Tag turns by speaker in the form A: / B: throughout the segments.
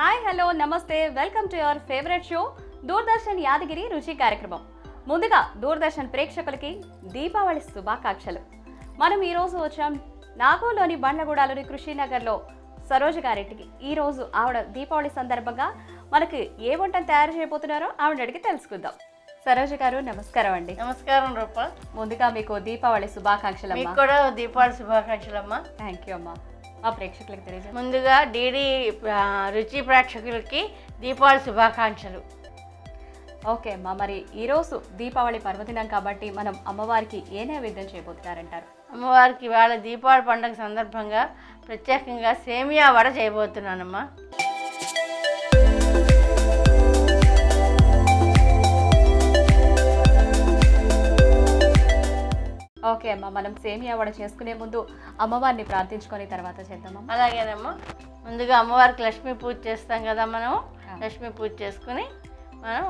A: Hi hello నమస్తే welcome to your favourite show Doordarshan Yadagiri రుచి కార్యక్రమం. ముందుగా దూరదర్శన్ ప్రేక్షకులకి దీపావళి శుభాకాంక్షలు. మనం ఈరోజు వచ్చాం నాగోలోని బండ్లగూడలోని కృషినగర్లో సరోజ గారింటికి. ఈరోజు ఆవిడ దీపావళి సందర్భంగా మనకి ఏ వంటను తయారు చేయబోతున్నారో ఆవిడ అడిగి తెలుసుకుందాం. సరోజ గారు నమస్కారం అండి.
B: నమస్కారం రూప.
A: ముందుగా మీకు దీపావళి శుభాకాంక్షలు.
B: మీకు కూడా దీపావళి శుభాకాంక్షలు అమ్మా.
A: థ్యాంక్ యూ అమ్మా. మా ప్రేక్షకులకు తెలియజేయండి.
B: ముందుగా డీడీ రుచి ప్రేక్షకులకి దీపావళి శుభాకాంక్షలు.
A: ఓకే అమ్మా, మరి ఈరోజు దీపావళి పర్వదినం కాబట్టి మనం అమ్మవారికి ఏ నైవేద్యం చేయబోతున్నారంటారు?
B: అమ్మవారికి వాళ్ళ దీపావళి పండుగ సందర్భంగా ప్రత్యేకంగా సేమియా వడ చేయబోతున్నానమ్మా.
A: ఓకే అమ్మా, మనం సేమియా వడ చేసుకునే ముందు అమ్మవారిని ప్రార్థించుకొని తర్వాత చేద్దామమ్మా.
B: అలాగేనమ్మా. ముందుగా అమ్మవారికి లక్ష్మీ పూజ చేస్తాం కదా మనం. లక్ష్మీ పూజ చేసుకుని మనం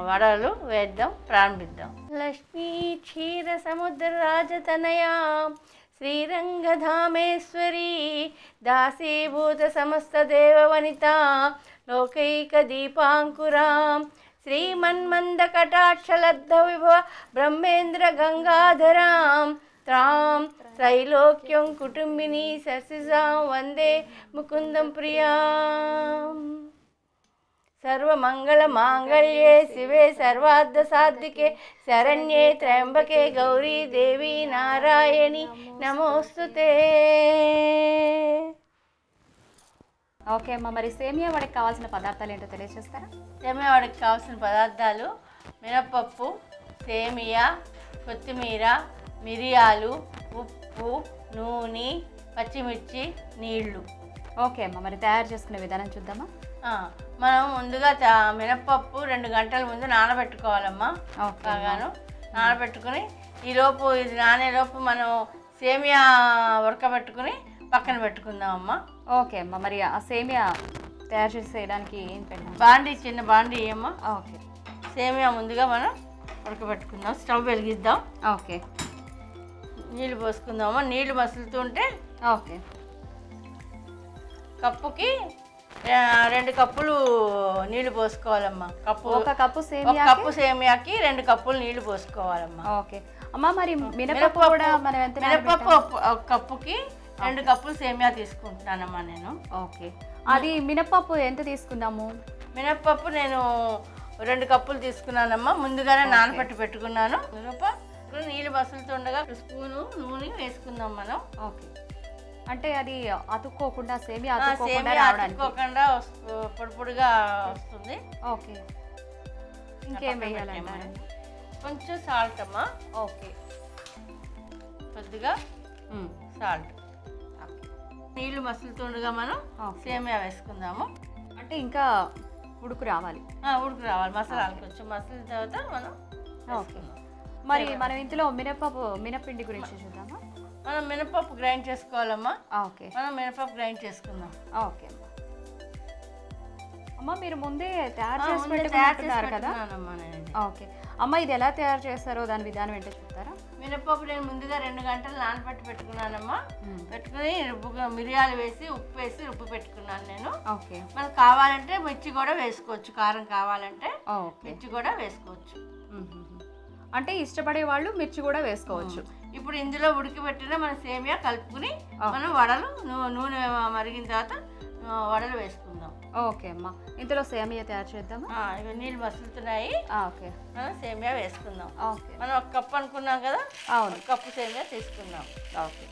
B: వడలు వేద్దాం, ప్రారంభిద్దాం. లక్ష్మీ క్షీర సముద్ర రాజతనయా శ్రీరంగధామేశ్వరి దాసీభూత సమస్త దేవవనిత లోకైక దీపాంకురాం శ్రీమన్మంద కటాక్షలబ్ధ విభవ బ్రహ్మేంద్ర గంగాధరాం త్రాం త్రైలోక్యం కుటుంబిని సర్సిజాం వందే ముకుందం ప్రియాం. సర్వమంగళ మాంగళ్యే శివే సర్వార్థ సాధికే శరణ్యే త్ర్యంబకే గౌరీ దేవి నారాయణి నమోస్తుతే.
A: ఓకే అమ్మా, మరి సేమియా వడకి కావాల్సిన పదార్థాలు ఏంటో తెలియజేస్తారా?
B: సేమియా వడకి కావాల్సిన పదార్థాలు మినపప్పు, సేమియా, కొత్తిమీర, మిరియాలు, ఉప్పు, నూనె, పచ్చిమిర్చి, నీళ్లు.
A: ఓకే అమ్మా, మరి తయారు చేసుకునే విధానం చూద్దామా?
B: మనం ముందుగా మినపప్పు 2 గంటల ముందు నానబెట్టుకోవాలమ్మా. బాగాను నానబెట్టుకుని ఈలోపు ఇది నానేలోపు మనం సేమియా ఉడకబెట్టుకుని పక్కన పెట్టుకుందామమ్మా.
A: ఓకే అమ్మా, మరి ఆ సేమియా తయారు చేసేయడానికి ఏం పెట్టాం?
B: బాండీ, చిన్న బాండీ అమ్మా.
A: ఓకే,
B: సేమియా ముందుగా మనం ఉడకబెట్టుకుందాం. స్టవ్ వెలిగిద్దాం.
A: ఓకే,
B: నీళ్ళు పోసుకుందామమ్మా. నీళ్ళు మసులుతుంటే
A: ఓకే,
B: కప్పుకి 2 కప్పులు నీళ్లు పోసుకోవాలమ్మా.
A: ఒక కప్పు
B: సేమియాకి 2 కప్పులు నీళ్లు పోసుకోవాలమ్మా.
A: ఓకే అమ్మా, మరి మినపప్పు కూడా మనం ఎంత?
B: మినపప్పు ఒక కప్పుకి 2 కప్పులు సేమియా తీసుకుంటున్నానమ్మా నేను.
A: ఓకే, అది మినపప్పు ఎంత తీసుకున్నాము?
B: మినపప్పు నేను 2 కప్పులు తీసుకున్నానమ్మా. ముందుగానే నానబెట్టి పెట్టుకున్నాను. ఇప్పుడు నీళ్ళు మసులుతుండగా 1 స్పూను నూనె వేసుకుందాం మనం.
A: ఓకే, అంటే అది అతుక్కోకుండా
B: సేమియా అతుక్కోకుండా పొడి పొడిగా వస్తుంది.
A: ఓకే, ఇంకేం వేయాలంటారు?
B: కొంచెం సాల్ట్ అమ్మా.
A: ఓకే,
B: కొద్దిగా సాల్ట్. నీళ్లు మసులుతుండగా మనం సేమియా వేసుకుందాము.
A: అంటే ఇంకా ఉడుకు రావాలి.
B: ఉడుకు రావాలి, మసాలాలు కొంచెం మసిలిన తర్వాత మనం.
A: ఓకే, మరి మనం ఇందులో మినపిండి గురించి చూద్దామా?
B: మనం మినపప్పు గ్రైండ్ చేసుకోవాలమ్మా.
A: ఓకే,
B: మనం మినపప్పు గ్రైండ్ చేసుకుందాం.
A: ఓకే అమ్మ, మీరు ముందే తయారు చేసి పెట్టుకుంటున్నారు కదా? ఓకే అమ్మ, ఇది ఎలా తయారు చేస్తారో దాని విధానం ఏంటో చెప్తారా?
B: మినపప్పు నేను ముందుగా 2 గంటలు నానబెట్టి పెట్టుకున్నానమ్మా. పెట్టుకుని మిరియాలు వేసి ఉప్పు వేసి రుబ్బు పెట్టుకున్నాను నేను.
A: ఓకే,
B: మనకు కావాలంటే మిర్చి కూడా వేసుకోవచ్చు. కారం కావాలంటే మిర్చి కూడా వేసుకోవచ్చు.
A: అంటే ఇష్టపడే వాళ్ళు మిర్చి కూడా వేసుకోవచ్చు.
B: ఇప్పుడు ఇందులో ఉడికిపెట్టిన మన సేమియా కలుపుకుని మనం వడలు నూనె మరిగిన తర్వాత వడలు వేసుకుందాం.
A: ఓకే అమ్మా, ఇందులో సేమియా తయారు చేద్దామా?
B: ఇవి నీళ్ళు మసులుతున్నాయి.
A: ఓకే,
B: మనం సేమియా వేసుకుందాం.
A: ఓకే,
B: మనం 1 కప్పు అనుకున్నాం కదా. అవును, 1 కప్పు సేమియా తీసుకుందాం.
A: ఓకే,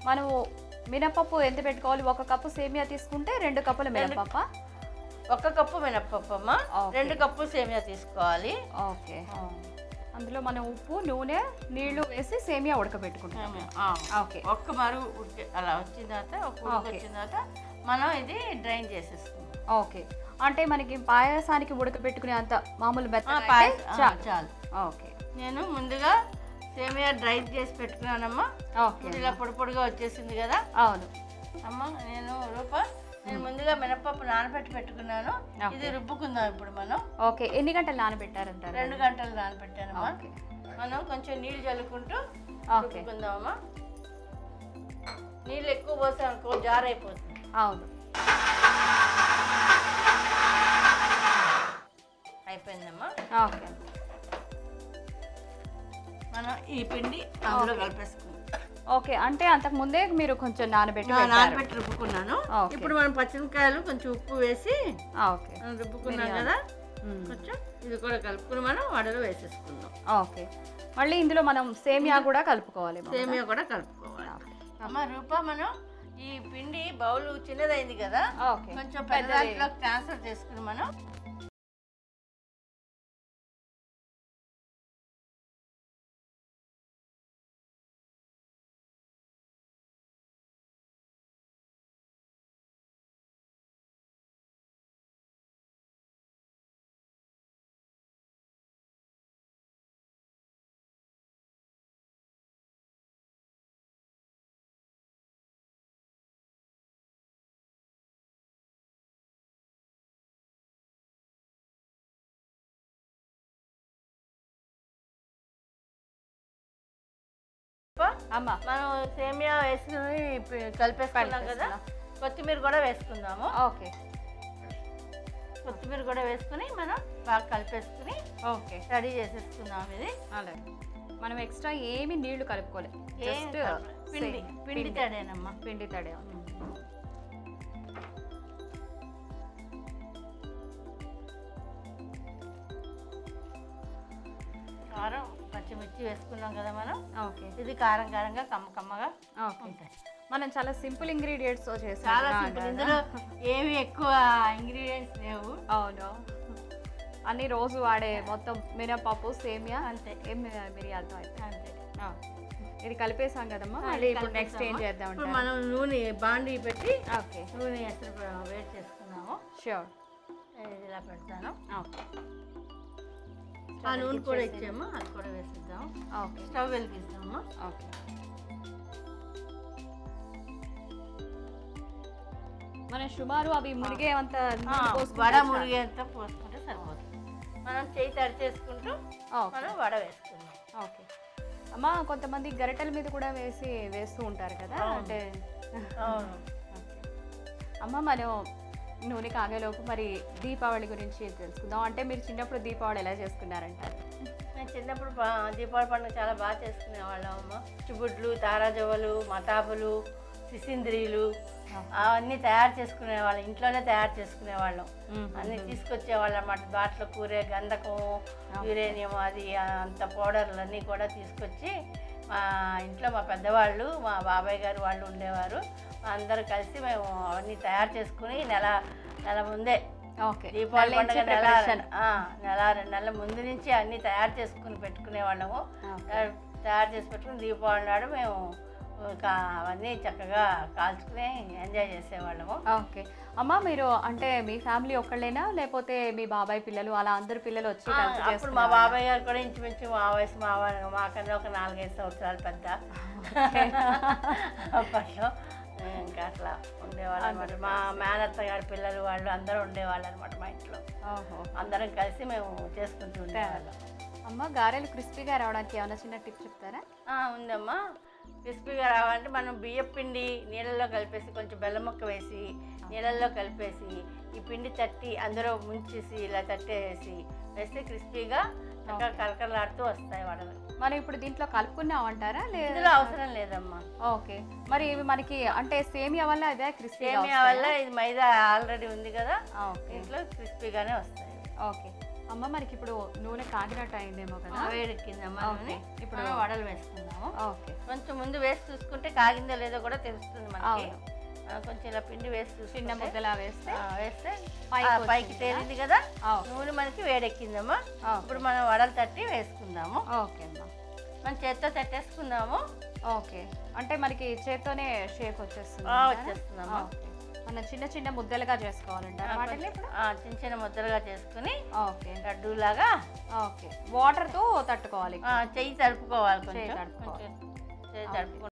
A: మనం మినపప్పు ఎంత పెట్టుకోవాలి? 1 కప్పు సేమియా తీసుకుంటే 2 కప్పుల మినపప్పు.
B: 1 కప్పు మినపప్పు అమ్మా. 2 కప్పులు సేమియా తీసుకోవాలి.
A: ఓకే, అందులో మనం ఉప్పు, నూనె, నీళ్లు వేసి సేమియా ఉడకబెట్టుకుంటాం.
B: ఓకే, ఒక్క మరుగు అలా వచ్చిన తర్వాత వచ్చిన తర్వాత మనం ఇది డ్రైన్ చేసేసుకుందాం.
A: ఓకే, అంటే మనకి పాయసానికి ఉడకబెట్టుకునే అంత మామూలు
B: చాలు.
A: ఓకే,
B: నేను ముందుగా సేమియా డ్రై చేసి పెట్టుకున్నానమ్మా. ఇలా పొడి పొడిగా వచ్చేసింది కదా.
A: అవును
B: అమ్మా, నేను ముందుగా మినపప్పు నానబెట్టి పెట్టుకున్నాను. ఇది రుబ్బుకుందాం ఇప్పుడు మనం.
A: ఓకే, ఎన్ని గంటలు నానబెట్టారంటారు?
B: 2 గంటలు నానబెట్టానమ్మా. మనం కొంచెం నీళ్ళు చల్లుకుంటూ రుబ్బుకుందామమ్మా. నీళ్ళు ఎక్కువ పోసాం అనుకో జారైపోతుంది.
A: అవును,
B: అయిపోయిందమ్మా.
A: ఓకే.
B: మనం ఈ పిండి అందులో కలిపేసుకుందాం.
A: ఓకే, అంటే అంతకు ముందే మీరు కొంచెం నానబెట్టి
B: రుబ్బుకున్నాను.
A: ఓకే.
B: ఇప్పుడు మనం పచ్చిమిరకాయలు కొంచెం ఉప్పు వేసి
A: ఓకే
B: రుబ్బుకున్నాం కదా, కొంచెం ఇది కూడా కలుపుకుని మనం వడలు వేసేసుకుందాం.
A: ఓకే. మళ్ళీ ఇందులో మనం సేమియా కూడా కలుపుకోవాలి.
B: సేమియా కూడా కలుపుకోవాలి. అమ్మ రూపా, మనం ఈ పిండి బౌల్ చిన్నదైంది కదా, కొంచెం పెద్ద దాంట్లోకి ట్రాన్స్ఫర్ చేసుకుని మనం
A: అమ్మా
B: మనం సేమియా వేసుకుని కలిపేసుకున్నాం కదా, కొత్తిమీర కూడా వేసుకుందాము.
A: ఓకే,
B: కొత్తిమీర కూడా వేసుకుని మనం బాగా కలిపేసుకుని
A: ఓకే
B: రెడీ చేసేసుకుందాం. ఇది
A: అలాగే మనం ఎక్స్ట్రా ఏమి నీళ్లు కలుపుకోలేదు, జస్ట్
B: పిండి తడేనమ్మా,
A: పిండి తడే.
B: కారం పచ్చిమిర్చి వేసుకున్నాం కదా మనం.
A: ఓకే,
B: ఇది కారం కారంగా కమ్మగా
A: ఉంటాయి. మనం చాలా సింపుల్ ఇంగ్రీడియంట్స్ చేసాం,
B: చాలా సింపుల్. ఇందులో ఏమి ఎక్కువ ఇంగ్రీడియంట్స్ లేవు.
A: అవును, అన్ని రోజు వాడే మొత్తం మినపప్పు, సేమియా,
B: అంతే.
A: ఏం మిరియాలతో అయితే
B: అంతే.
A: ఇది కలిపేసాం కదమ్మా. మళ్ళీ ఇప్పుడు నెక్స్ట్ ఏం చేద్దాం అంటే
B: మనం నూనె బాండి పెట్టి
A: ఓకే
B: నూనె ఎసరు వేడి చేసుకున్నాము.
A: ష్యూర్,
B: ఇలా పెడతాను.
A: ఓకే.
B: ఆ నూనె కూడా ఇచ్చాము, అది కూడా వేసిద్దాం.
A: ఓకే,
B: స్టవ్ వెలిగిస్తాము.
A: ఓకే. మనం సుమారు అవి మురిగేంత
B: వడ మురిగేంత పోసుకుంటే సరిపోతుంది. మనం చేయి తడి చేసుకుంటూ మనం వడ వేసుకుందాం.
A: ఓకే అమ్మ, కొంతమంది గరిటెల మీద కూడా వేస్తూ ఉంటారు కదా, అంటే అమ్మ మనం నూనె కాగేలోపు మరి దీపావళి గురించి తెలుసుకుందాం. అంటే మీరు చిన్నప్పుడు దీపావళి ఎలా చేసుకున్నారంటారు?
B: నేను చిన్నప్పుడు దీపావళి పండుగ చాలా బాగా చేసుకునేవాళ్ళం అమ్మ. చుబుడ్లు, తారాజవ్వలు, మతాబులు, సిసింద్రీలు అవన్నీ తయారు చేసుకునేవాళ్ళం. ఇంట్లోనే తయారు చేసుకునేవాళ్ళం. అన్నీ తీసుకొచ్చేవాళ్ళం అన్నమాట. బాటలో కూరే గంధకం, యురేనియం, అది అంత పౌడర్లు అన్నీ కూడా తీసుకొచ్చి మా ఇంట్లో మా పెద్దవాళ్ళు, మా బాబాయ్ గారు వాళ్ళు ఉండేవారు. అందరూ కలిసి మేము అవన్నీ తయారు చేసుకుని నెల ముందే, దీపావళి పండుగ నెల 2 నెలల ముందు నుంచి అన్నీ తయారు చేసుకుని పెట్టుకునేవాళ్ళము. తయారు చేసి పెట్టుకుని దీపావళి నాడు మేము అవన్నీ చక్కగా కాల్చుకుని ఎంజాయ్ చేసేవాళ్ళము.
A: ఓకే అమ్మ, మీరు అంటే మీ ఫ్యామిలీ ఒక్కళ్ళేనా, లేకపోతే మీ బాబాయ్ పిల్లలు అలా అందరు పిల్లలు వచ్చి?
B: అప్పుడు మా బాబాయ్ గారు కూడా ఇంచుమించు మా వయసు మాకన్నా ఒక 4-5 సంవత్సరాలు పెద్ద. అప్పట్లో ఇంకా అట్లా ఉండేవాళ్ళు అనమాట. మా మేనత్త గారి పిల్లలు వాళ్ళు అందరూ ఉండేవాళ్ళు అనమాట మా ఇంట్లో. అందరం కలిసి మేము చేసుకుంటూ ఉండేవాళ్ళం.
A: అమ్మ, గారెలు క్రిస్పీగా రావడానికి ఏమైనా చిన్న టిప్ చెప్తారా?
B: ఉందమ్మా. క్రిస్పీగా రావాలంటే మనం బియ్యం పిండి నీళ్ళల్లో కలిపేసి కొంచెం బెల్లం ముక్క వేసి నీళ్ళల్లో కలిపేసి ఈ పిండి తట్టి అందులో ముంచేసి ఇలా తట్టేసి వేస్తే క్రిస్పీగా చక్కగా కలకలాడుతూ వస్తాయి వడలు.
A: మనం ఇప్పుడు దీంట్లో కలుపుకున్నామంటారా?
B: ఇందులో అవసరం లేదమ్మా.
A: ఓకే, మరి ఇవి మనకి అంటే సేమియా వల్ల ఇదే క్రిస్పీ,
B: సేమియా వల్ల ఇది మైదా ఆల్రెడీ ఉంది కదా, ఇంట్లో క్రిస్పీగానే వస్తాయి.
A: ఓకే అమ్మ, మనకి ఇప్పుడు నూనె కాగినట్టు అయిందేమో కదా,
B: వేడెక్కిందమ్మా నూనె. ఇప్పుడు వడలు వేసుకుందాము.
A: ఓకే,
B: కొంచెం ముందు వేసి చూసుకుంటే కాగిందో లేదో కూడా తెలుస్తుంది మనకి. కొంచెం ఇలా పిండి వేసి
A: చిన్న ముద్దలా వేస్తే
B: పైకి తేలింది కదా, నూనె మనకి వేడెక్కిందమ్మా. ఇప్పుడు మనం వడలు తట్టి వేసుకుందాము.
A: ఓకే అమ్మా,
B: మనం చేత్తో తట్టేసుకుందాము.
A: ఓకే, అంటే మనకి చేత్తోనే షేప్ వచ్చేస్తుంది.
B: వచ్చేస్తుందమ్మా.
A: మనం చిన్న చిన్న ముద్దలుగా చేసుకోవాలంటారు వాటిని. ఇప్పుడు
B: చిన్న చిన్న ముద్దలుగా చేసుకుని
A: ఓకే
B: లడ్డూలాగా
A: ఓకే వాటర్తో తట్టుకోవాలి.
B: చెయ్యి తడుపుకోవాలి, కొంచెం చెయ్యి తడుపుకోవాలి.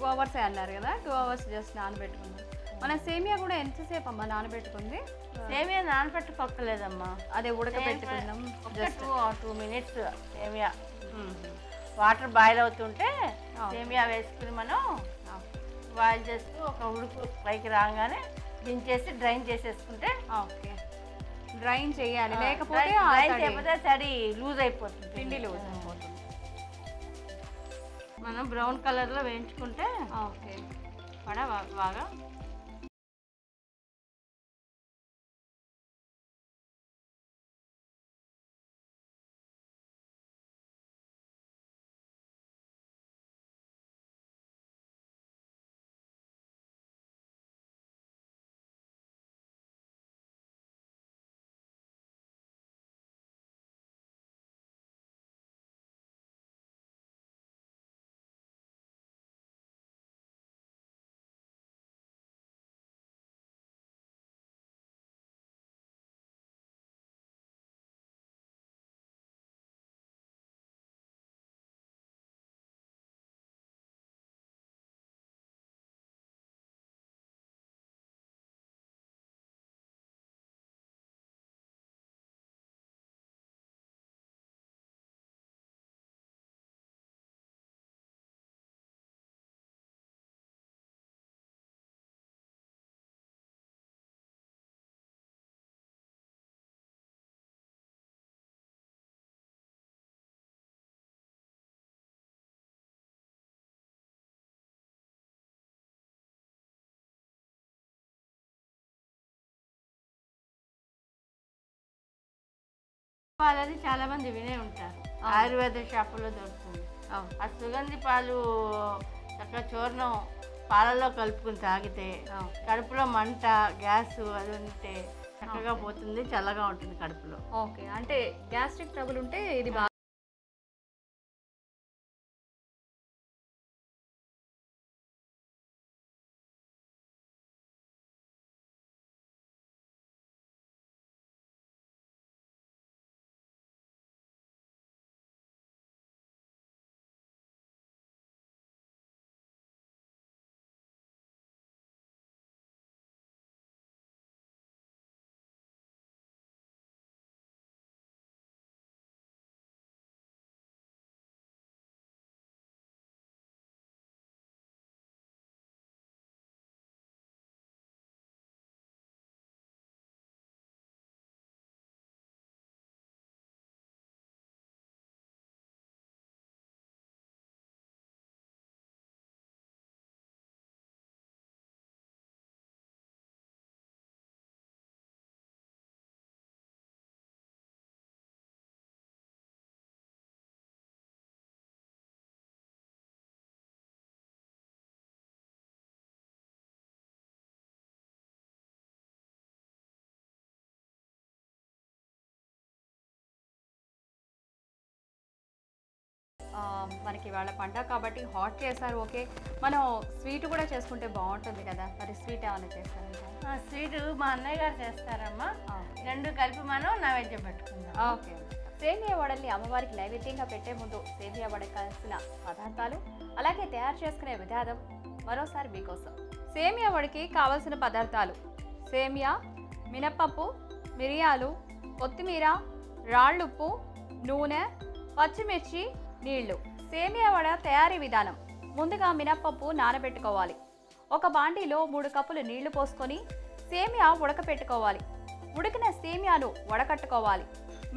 A: 2 అవర్సే అన్నారు కదా, 2 అవర్స్ జస్ట్ నానబెట్టుకుందాం. మన సేమియా కూడా ఎంతసేపు అమ్మా నానబెట్టుకుంది?
B: సేమియా నానబెట్టుకోలేదమ్మా,
A: అదే ఉడకబెట్టుకుందాం.
B: జస్ట్ 2 మినిట్స్ సేమియా వాటర్ బాయిల్ అవుతుంటే సేమియా వేసుకుని మనం బాయిల్ చేస్తూ ఒక ఉడుకు పైకి రాగానే దించేసి డ్రైన్ చేసేసుకుంటే.
A: ఓకే, డ్రైన్ చేయాలి, లేకపోతే
B: డ్రైన్ చేయకపోతే తడి లూజ్ అయిపోతుంది,
A: పిండి లూజ్ అయిపోతుంది.
B: మనం బ్రౌన్ కలర్లో వేయించుకుంటే
A: ఓకే
B: వడ బాగా. పాలని చాలా మంది వినే ఉంటారు, ఆయుర్వేద షాపులో దొరుకుతుంది. ఆ సుగంధి పాలు చక్కగా చూర్ణం పాలలో కలుపుకుని తాగితే కడుపులో మంట, గ్యాస్ అది ఉంటే చక్కగా పోతుంది, చల్లగా ఉంటుంది కడుపులో.
A: ఓకే, అంటే గ్యాస్ట్రిక్ ట్రబుల్ ఉంటే ఇది బాగా. మనకి వాళ్ళ పండగ కాబట్టి హాట్ చేశారు. ఓకే, మనం స్వీట్ కూడా చేసుకుంటే బాగుంటుంది కదా, మరి స్వీట్ ఏమైనా చేస్తారంట?
B: స్వీటు మా అన్నయ్య గారు చేస్తారమ్మా, రెండు కలిపి మనం నైవేద్యం పెట్టుకుందాం.
A: ఓకే, సేమియా వడల్ని అమ్మవారికి నైవేద్యంగా పెట్టే ముందు సేమియా వడకి కావాల్సిన పదార్థాలు అలాగే తయారు చేసుకునే విధానం మరోసారి మీకోసం. సేమియా వడకి కావాల్సిన పదార్థాలు: సేమియా, మినప్పప్పు, మిరియాలు, కొత్తిమీర, రాళ్ళుప్పు, నూనె, పచ్చిమిర్చి, నీళ్లు. సేమియా వడ తయారీ విధానం: ముందుగా మినప్పప్పు నానబెట్టుకోవాలి. ఒక బాండీలో 3 కప్పులు నీళ్లు పోసుకొని సేమియా ఉడకపెట్టుకోవాలి. ఉడికిన సేమియాను వడకట్టుకోవాలి.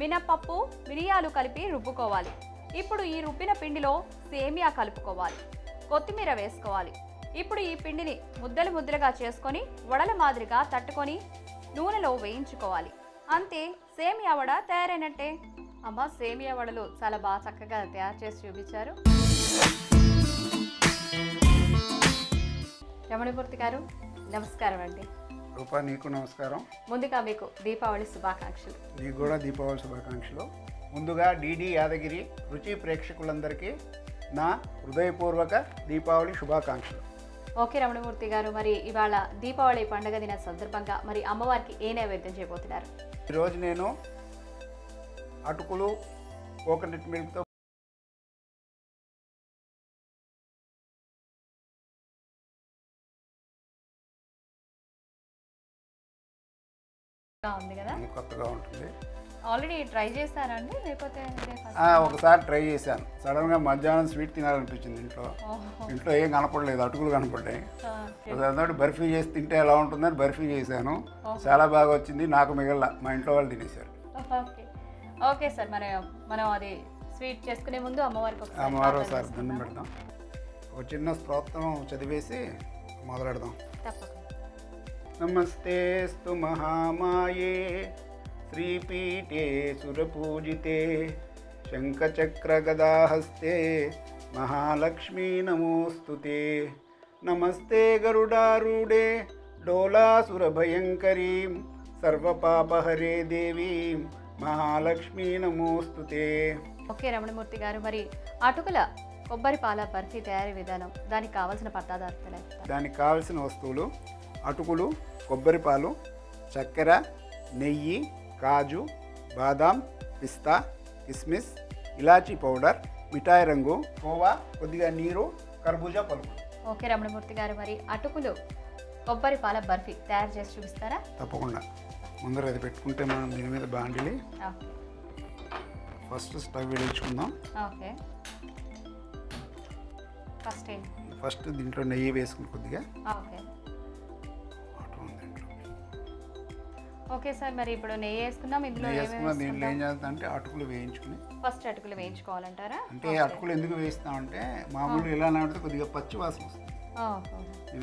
A: మినప్పప్పు, మిరియాలు కలిపి రుబ్బుకోవాలి. ఇప్పుడు ఈ రుబ్బిన పిండిలో సేమియా కలుపుకోవాలి. కొత్తిమీర వేసుకోవాలి. ఇప్పుడు ఈ పిండిని ముద్దలు ముద్దలుగా చేసుకొని వడల మాదిరిగా తట్టుకొని నూనెలో వేయించుకోవాలి. అంతే, సేమియా వడ తయారైనట్టే. అమ్మ, సేమియా వడలు చాలా బాగా చక్కగా తయారు చేసి చూపించారు. రమణమూర్తి గారు నమస్కారం అండి.
C: రూపా, నీకు నమస్కారం.
A: ముందుగా మీకు దీపావళి శుభాకాంక్షలు.
C: నీకు కూడా దీపావళి శుభాకాంక్షలు. ముందుగా డిడి యాదగిరి రుచి ప్రేక్షకులందరికీ నా హృదయపూర్వక దీపావళి శుభాకాంక్షలు.
A: ఓకే రమణమూర్తి గారు, మరి ఇవాళ దీపావళి పండుగ దిన సందర్భంగా మరి అమ్మవారికి ఏ నైవేద్యం చేయబోతున్నారు?
C: ఈరోజు నేను అటుకులు, కోకోనట్ మిల్క్తో
A: ఉంది కదా,
C: కొత్తగా ఉంటుంది.
A: ఆల్రెడీ ట్రై చేశారండి లేకపోతే
C: ఒకసారి ట్రై చేశాను. సడన్గా మధ్యాహ్నం స్వీట్ తినాలనిపించింది. ఇంట్లో ఏం కనపడలేదు, అటుకులు కనపడ్డాయి. అదొకటి బర్ఫీ చేసి తింటే ఎలా ఉంటుందని బర్ఫీ చేశాను. చాలా బాగా వచ్చింది. నాకు మిగల మా ఇంట్లో వాళ్ళు తినేశారు.
A: ఓకే ఓకే సార్, మనం అది స్వీట్ చేసుకునే ముందు
C: అమ్మవారు ఒకసారి దండం పెడదాం. ఒక చిన్న స్తోత్రం చదివేసి మొదలెడదాం.
A: తప్పకుండా.
C: నమస్తేస్తు మహామాయే శ్రీపీఠే సురపూజితే శంఖచక్రగదాహస్తే మహాలక్ష్మీ నమోస్తుతే. నమస్తే గరుడారూఢే డోలాసురభయంకరీం సర్వపాపహరే దేవీం మహాలక్ష్మీ నమోస్తుతే.
A: ఓకే రమణమూర్తి గారు, మరి అటుకుల కొబ్బరి పాల బర్ఫీ తయారీ విధానం, దానికి కావాల్సిన పదార్థాలు?
C: దానికి కావాల్సిన వస్తువులు అటుకులు, కొబ్బరి పాలు, చక్కెర, నెయ్యి, కాజు, బాదాం, పిస్తా, కిస్మిస్, ఇలాచీ పౌడర్, మిఠాయి రంగు, కోవా, కొద్దిగా నీరు, కర్బూజా పలుకు.
A: ఓకే రమణమూర్తి గారు, మరి అటుకులు కొబ్బరి పాల బర్ఫీ తయారు చేసి చూపిస్తారా?
C: తప్పకుండా. ముందర అది పెట్టుకుంటే మనం దీని మీద బాండిలి ఫస్ట్ స్టవ్ వెలిగించుకుందాం.
A: ఓకే,
C: ఫస్ట్ దీంట్లో నెయ్యి వేసుకుని కొద్దిగా.
A: ఓకే ఓకే సార్, మరి ఇప్పుడు నెయ్యి వేసుకున్నాం. ఇందులో
C: దీంట్లో ఏం చేస్తామంటే అటుకులు వేయించుకుని
A: ఫస్ట్ అటుకులు వేయించుకోవాలంటారా?
C: అంటే అటుకులు ఎందుకు వేయిస్తామంటే మామూలుగా ఎలా అంటే కొద్దిగా పచ్చి వాసన వస్తుంది.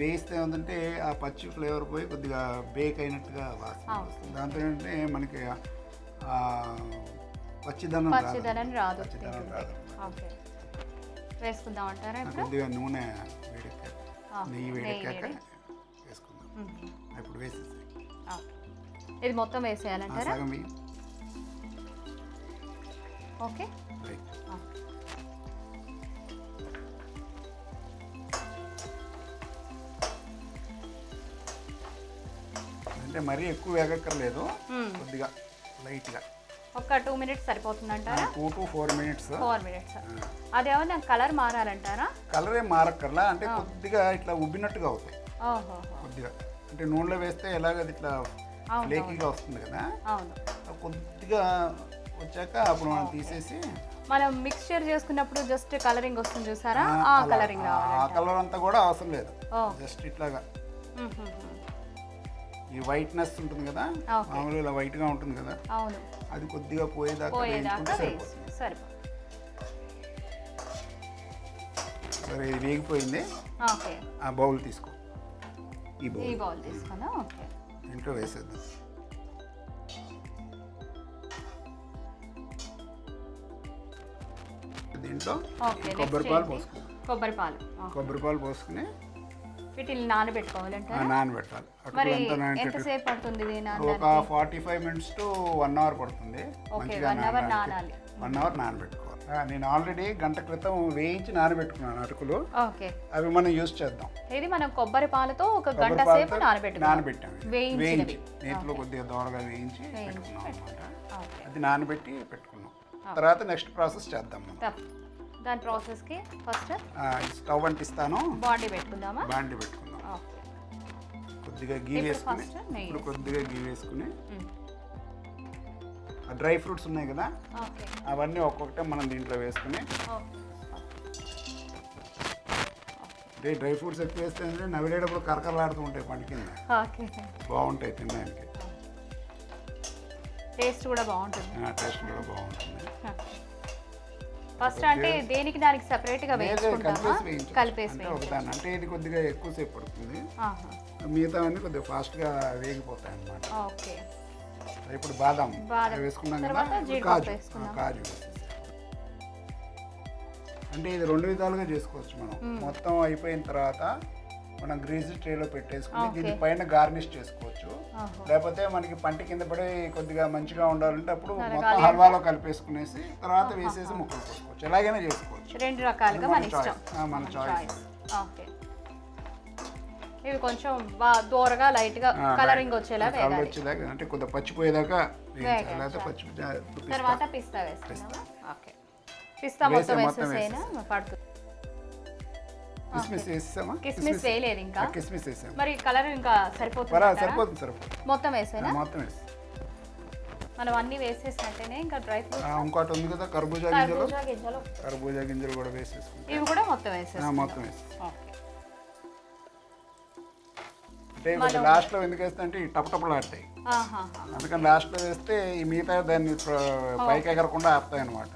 C: వేయిస్తే ఏంటంటే ఆ పచ్చి ఫ్లేవర్ పోయి కొద్దిగా బేక్ అయినట్టుగా వాసన వస్తుంది. దాంతో ఏంటంటే మనకి పచ్చిదనం
A: రాదు. ఓకే, వేసుకుందాం అంటారా?
C: కొద్దిగా నూనె వేడెక్కాక, నెయ్యి వేడెక్కాక వేసుకుందాం. ఇప్పుడు వేసేసి
A: ఇది మొత్తం వేసేయాలంటారా? ఓకే,
C: అంటే మరీ ఎక్కువ వేగక్కర్లేదు, కొద్దిగా లైట్గా.
A: ఒక 2 మినిట్స్ సరిపోతుందంటారా?
C: 2 to 4 minutes.
A: 4 minutes. అదేమన్నా కలర్ మారాలంటారా?
C: కలర్ ఏం మారక్కర్లా, అంటే కొద్దిగా ఇట్లా ఉబ్బినట్టుగా అవుతాయి. కొద్దిగా అంటే నూనెలో వేస్తే ఎలాగది ఇట్లా ఫ్లేకీగా వస్తుంది కదా, కొద్దిగా వచ్చాక అప్పుడు మనం తీసేసి
A: మనం మిక్స్చర్ చేసుకున్నప్పుడు జస్ట్ కలరింగ్ వస్తుంది చూసారా, ఆ కలరింగ్
C: ఆ కలర్ అంతా కూడా అవసరం లేదు. జస్ట్ ఇట్లాగా ఈ వైట్నెస్ ఉంటుంది కదా, మామూలుగా ఇలా వైట్ గా ఉంటుంది కదా, అది కొద్దిగా పోయేదాకా సరిపోతుంది. సరే, ఇది వేగిపోయింది. ఆ బౌల్ తీసుకో. ఈ బౌల్ తీసుకున్నా ఇంట్లో వేసేద్దాం. దీంట్లో కొబ్బరి పాలు పోసుకుని
A: వీటిని నానబెట్టుకోవాలంటే
C: నానబెట్టాలి. ఒక 45 minutes to 1 hour పడుతుంది.
A: 1 hour నానాలి.
C: 1 hour నానబెట్టుకోవాలి. నేను ఆల్రెడీ గంట క్రితం వేయించి నానబెట్టుకున్నాను అటుకులు. అవి మనం యూజ్ చేద్దాం.
A: ఇది మనం కొబ్బరి పాలతో ఒక గంట సేపు
C: నానబెట్టాం. వేయించి నేతిలో కొద్దిగా దోరగా వేయించి పెట్టుకున్నాం అనమాట. అది నానబెట్టి పెట్టుకున్నాం. తర్వాత నెక్స్ట్ ప్రాసెస్ చేద్దాం.
A: దాని ప్రాసెస్ కి ఫస్ట్
C: స్టవ్ అంటిస్తాను.
A: బాండి పెట్టుకుందాం.
C: కొద్దిగా గీ వేసుకుని, ఇప్పుడు కొద్దిగా గీ వేసుకుని డ్రై ఫ్రూట్స్ ఉన్నాయి కదా, అవన్నీ ఒక్కొక్కటే మనం దీంట్లో వేసుకుని, డ్రై ఫ్రూట్స్ ఎక్కువ వేస్తే నవ్వేటప్పుడు కరకరలాడుతూ ఉంటాయి పంట కింద, బాగుంటాయి తినడానికి.
A: టేస్ట్ కూడా బాగుంటుంది. ఫస్ట్ అంటే దేనికి దానికి సెపరేట్ గా కలిపేసి
C: ఒకదాన్ని, అంటే ఇది కొద్దిగా ఎక్కువసేపు పడుతుంది, మిగతా అన్ని కొద్దిగా ఫాస్ట్ గా వేగిపోతాయి అన్నమాట. ఇప్పుడు బాదం వేసుకున్నాం కదా, కాజు అంటే ఇది 2 విధాలుగా చేసుకోవచ్చు మనం. మొత్తం అయిపోయిన తర్వాత మనం గ్రీజీ ట్రేలో పెట్టేసుకుని దీని పైన గార్నిష్ చేసుకోవచ్చు. లేకపోతే మనకి పంట కింద పడి కొద్దిగా మంచిగా ఉండాలంటే అప్పుడు మొత్తం హల్వాలో కలిపేసుకునేసి తర్వాత వేసేసి ముక్కలు చేసుకోవచ్చు. ఎలాగైనా చేసుకోవచ్చు.
A: 2 రకాలుగా మన
C: చాయిస్.
A: ఇవి కొంచెం దూరగా లైట్ గా కలరింగ్ వచ్చేలాగా
C: అంటే కొద్దిగా పచ్చిపోయేదాకా
A: తర్వాత పిస్తా వేసుకుందామా? ఓకే, పిస్తా మొత్తం వేసేసేనా పడుతుంది. కిస్మిస్ వేయలేదు ఇంకా.
C: కిస్మిస్ వేసాం.
A: మరి కలర్ ఇంకా సరిపోతుంది.
C: సరిపోతుంది.
A: మొత్తం వేసేనా?
C: మొత్తం వేసి
A: మనం అన్ని వేసేసినట్టేనే ఇంకా డ్రై ఫ్రూట్స్
C: ఇంకోటి ఉంది కదా కర్బూజా గింజలు. కర్బూజా గింజలు కూడా వేసేసుకుంటాం.
A: ఇవి కూడా మొత్తం వేసేస్తాం.
C: మొత్తం వేసి
A: ఓకే.
C: అంటే లాస్ట్లో ఎందుకు వేస్తే అంటే ఈ టపటపలాడతాయి, అందుకని లాస్ట్లో వేస్తే ఈ మిగతా దాన్ని పైకి ఎగరకుండా ఆపుతాయి అనమాట.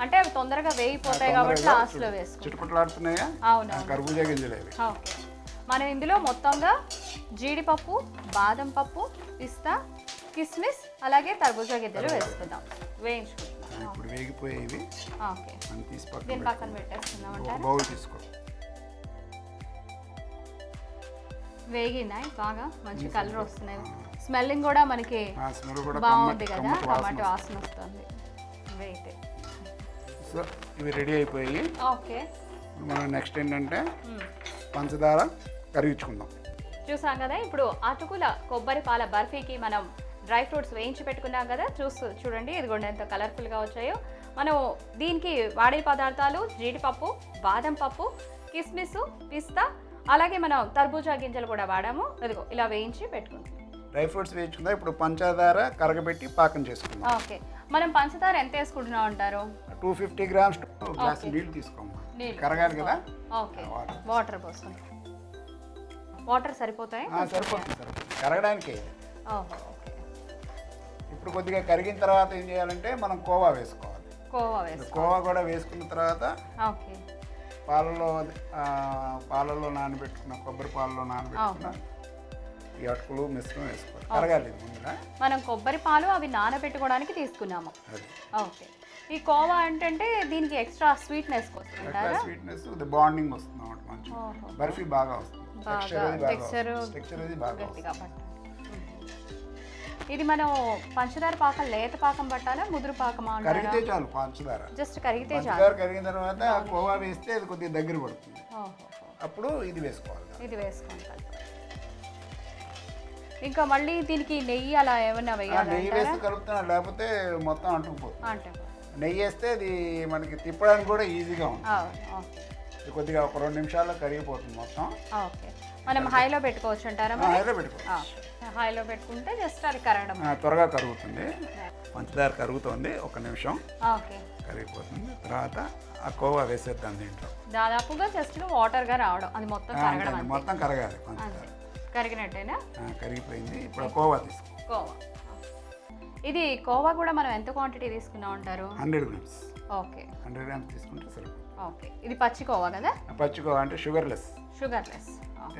A: అంటే అవి తొందరగా వేయిపోతాయి కాబట్టి లాస్ట్లో వేసుకుంటాం.
C: చిటుకుట్లాడుతున్నాయా?
A: అవును,
C: కర్బూజా గింజలు అవి.
A: ఓకే. మనం ఇందులో మొత్తంగా జీడిపప్పు, బాదం పప్పు, పిస్తా, కిస్మిస్ అలాగే తర్బూజా గింజలు వేసుకుందాం, వేయించుకుంటాం.
C: ఇప్పుడు వేగిపోయేవి.
A: ఓకే,
C: మనం తీసి
A: దీని పక్కన పెట్టేసుకుందాం అంటారా?
C: బౌల్ తీసుకో.
A: వేగినాయి బాగా, మంచి కలర్ వస్తున్నాయి. స్మెల్లింగ్ కూడా మనకి బాగుంది కదా, టమాటో వాసన వస్తుంది. వెయిట్.
C: సో ఇవి రెడీ అయిపోయి.
A: ఓకే,
C: మనం నెక్స్ట్ ఏంటంటే పంచదార కరిగించుకుందాం.
A: చూసాం కదా, ఇప్పుడు అటుకుల కొబ్బరి పాల బర్ఫీకి మనం డ్రై ఫ్రూట్స్ వేయించి పెట్టుకున్నాం కదా. చూడండి, ఇదిగోండి ఎంత కలర్ఫుల్గా వచ్చాయో. మనం దీనికి వాడే పదార్థాలు జీడిపప్పు, బాదం పప్పు, కిస్మిస్, పిస్తా అలాగే మనం తర్బూజా గింజలు కూడా వాడాము. ఇదిగో ఇలా వేయించి పెట్టుకుంటాం.
C: డ్రై ఫ్రూట్స్ వేయించుకుందాం. ఇప్పుడు పంచదార కరగబెట్టి పాకం చేసుకుందాం.
A: ఓకే, మనం పంచదార ఎంత వేసుకుంటున్నాం అంటారు? 250
C: గ్రామ్స్ గ్లాస్ నీళ్ళు తీసుకోండి. కరగాలి కదా.
A: Okay, water పోసుకుంటాం. వాటర్ సరిపోతాయి?
C: సరిపోతుంది, కరగడానికి.
A: ఓహో, ఓకే.
C: ఇప్పుడు కొద్దిగా కరిగిన తర్వాత ఏం చేయాలంటే మనం కోవా వేసుకోవాలి. కోవా కూడా వేసుకున్న తర్వాత
A: ఓకే
C: పాలలో నానబెట్టుకున్న కొబ్బరి పాలలో నానబెట్టుకున్న ఈ అటుకులు మిశ్రమం వేసుకోవాలి. కరగాలి ముందుగా.
A: మనం కొబ్బరి పాలు అవి నానబెట్టుకోవడానికి తీసుకున్నాము. ఓకే, ఈ కోవా ఏంటంటే దీనికి ఎక్స్ట్రా స్వీట్నెస్ వస్తుందంటారా?
C: స్వీట్నెస్ బాండింగ్ వస్తుంది అన్నమాట. మంచి బర్ఫీ బాగా వస్తుంది.
A: టెక్స్చర్
C: ఇది బాగా వస్తుంది.
A: ఇది మనం పంచదార పాకం లేత పాకం పట్టాలా, ముదురు పాకం?
C: కరిగితే చాలు పంచదార.
A: జస్ట్ కరిగితే చాలు.
C: పంచదార కరిగిన తర్వాత కోవా వేస్తే అది కొద్దిగా దగ్గర పడుతుంది. అప్పుడు ఇది వేసుకోవాలి.
A: ఇది వేసుకోవాలి. ఇంకా మళ్ళీ దీనికి నెయ్యి అలా ఏమైనా వేయాలి?
C: నెయ్యి వేస్తే కలుపుతున్నా, లేకపోతే మొత్తం అంటుకుపోతుంది. నెయ్యి వేస్తే అది మనకి తిప్పడానికి కూడా ఈజీగా ఉంటుంది. కొద్దిగా ఒక 2 నిమిషాల్లో కరిగిపోతుంది మొత్తం.
A: ఓకే, మనం హైలో పెట్టుకోవచ్చు అంటారా?
C: హైలో పెట్టుకోవచ్చు.
A: హైలో పెట్టుకుంటే జస్ట్ అది కరగడం
C: త్వరగా కరుగుతుంది. పంచదార కరుగుతుంది, 1 నిమిషం
A: ఓకే
C: కరిగిపోతుంది. తర్వాత ఆ కోవా వేసేద్దాం దీంట్లో.
A: దాదాపుగా జస్ట్ వాటర్గా రావడం, అది మొత్తం
C: కరగాలి. పంచదార
A: కరిగినట్టేనా?
C: కరిగిపోయింది. ఇప్పుడు కోవా తీసుకో.
A: కోవా, ఇది కోవా కూడా మనం ఎంత క్వాంటిటీ తీసుకున్నాం అంటారు?
C: 100 గ్రామ్స్.
A: ఓకే,
C: 100 గ్రామ్స్ తీసుకుంటే సరిపోతుంది.
A: ఓకే, ఇది పచ్చి కోవా కదా?
C: పచ్చి కోవా అంటే షుగర్లెస్.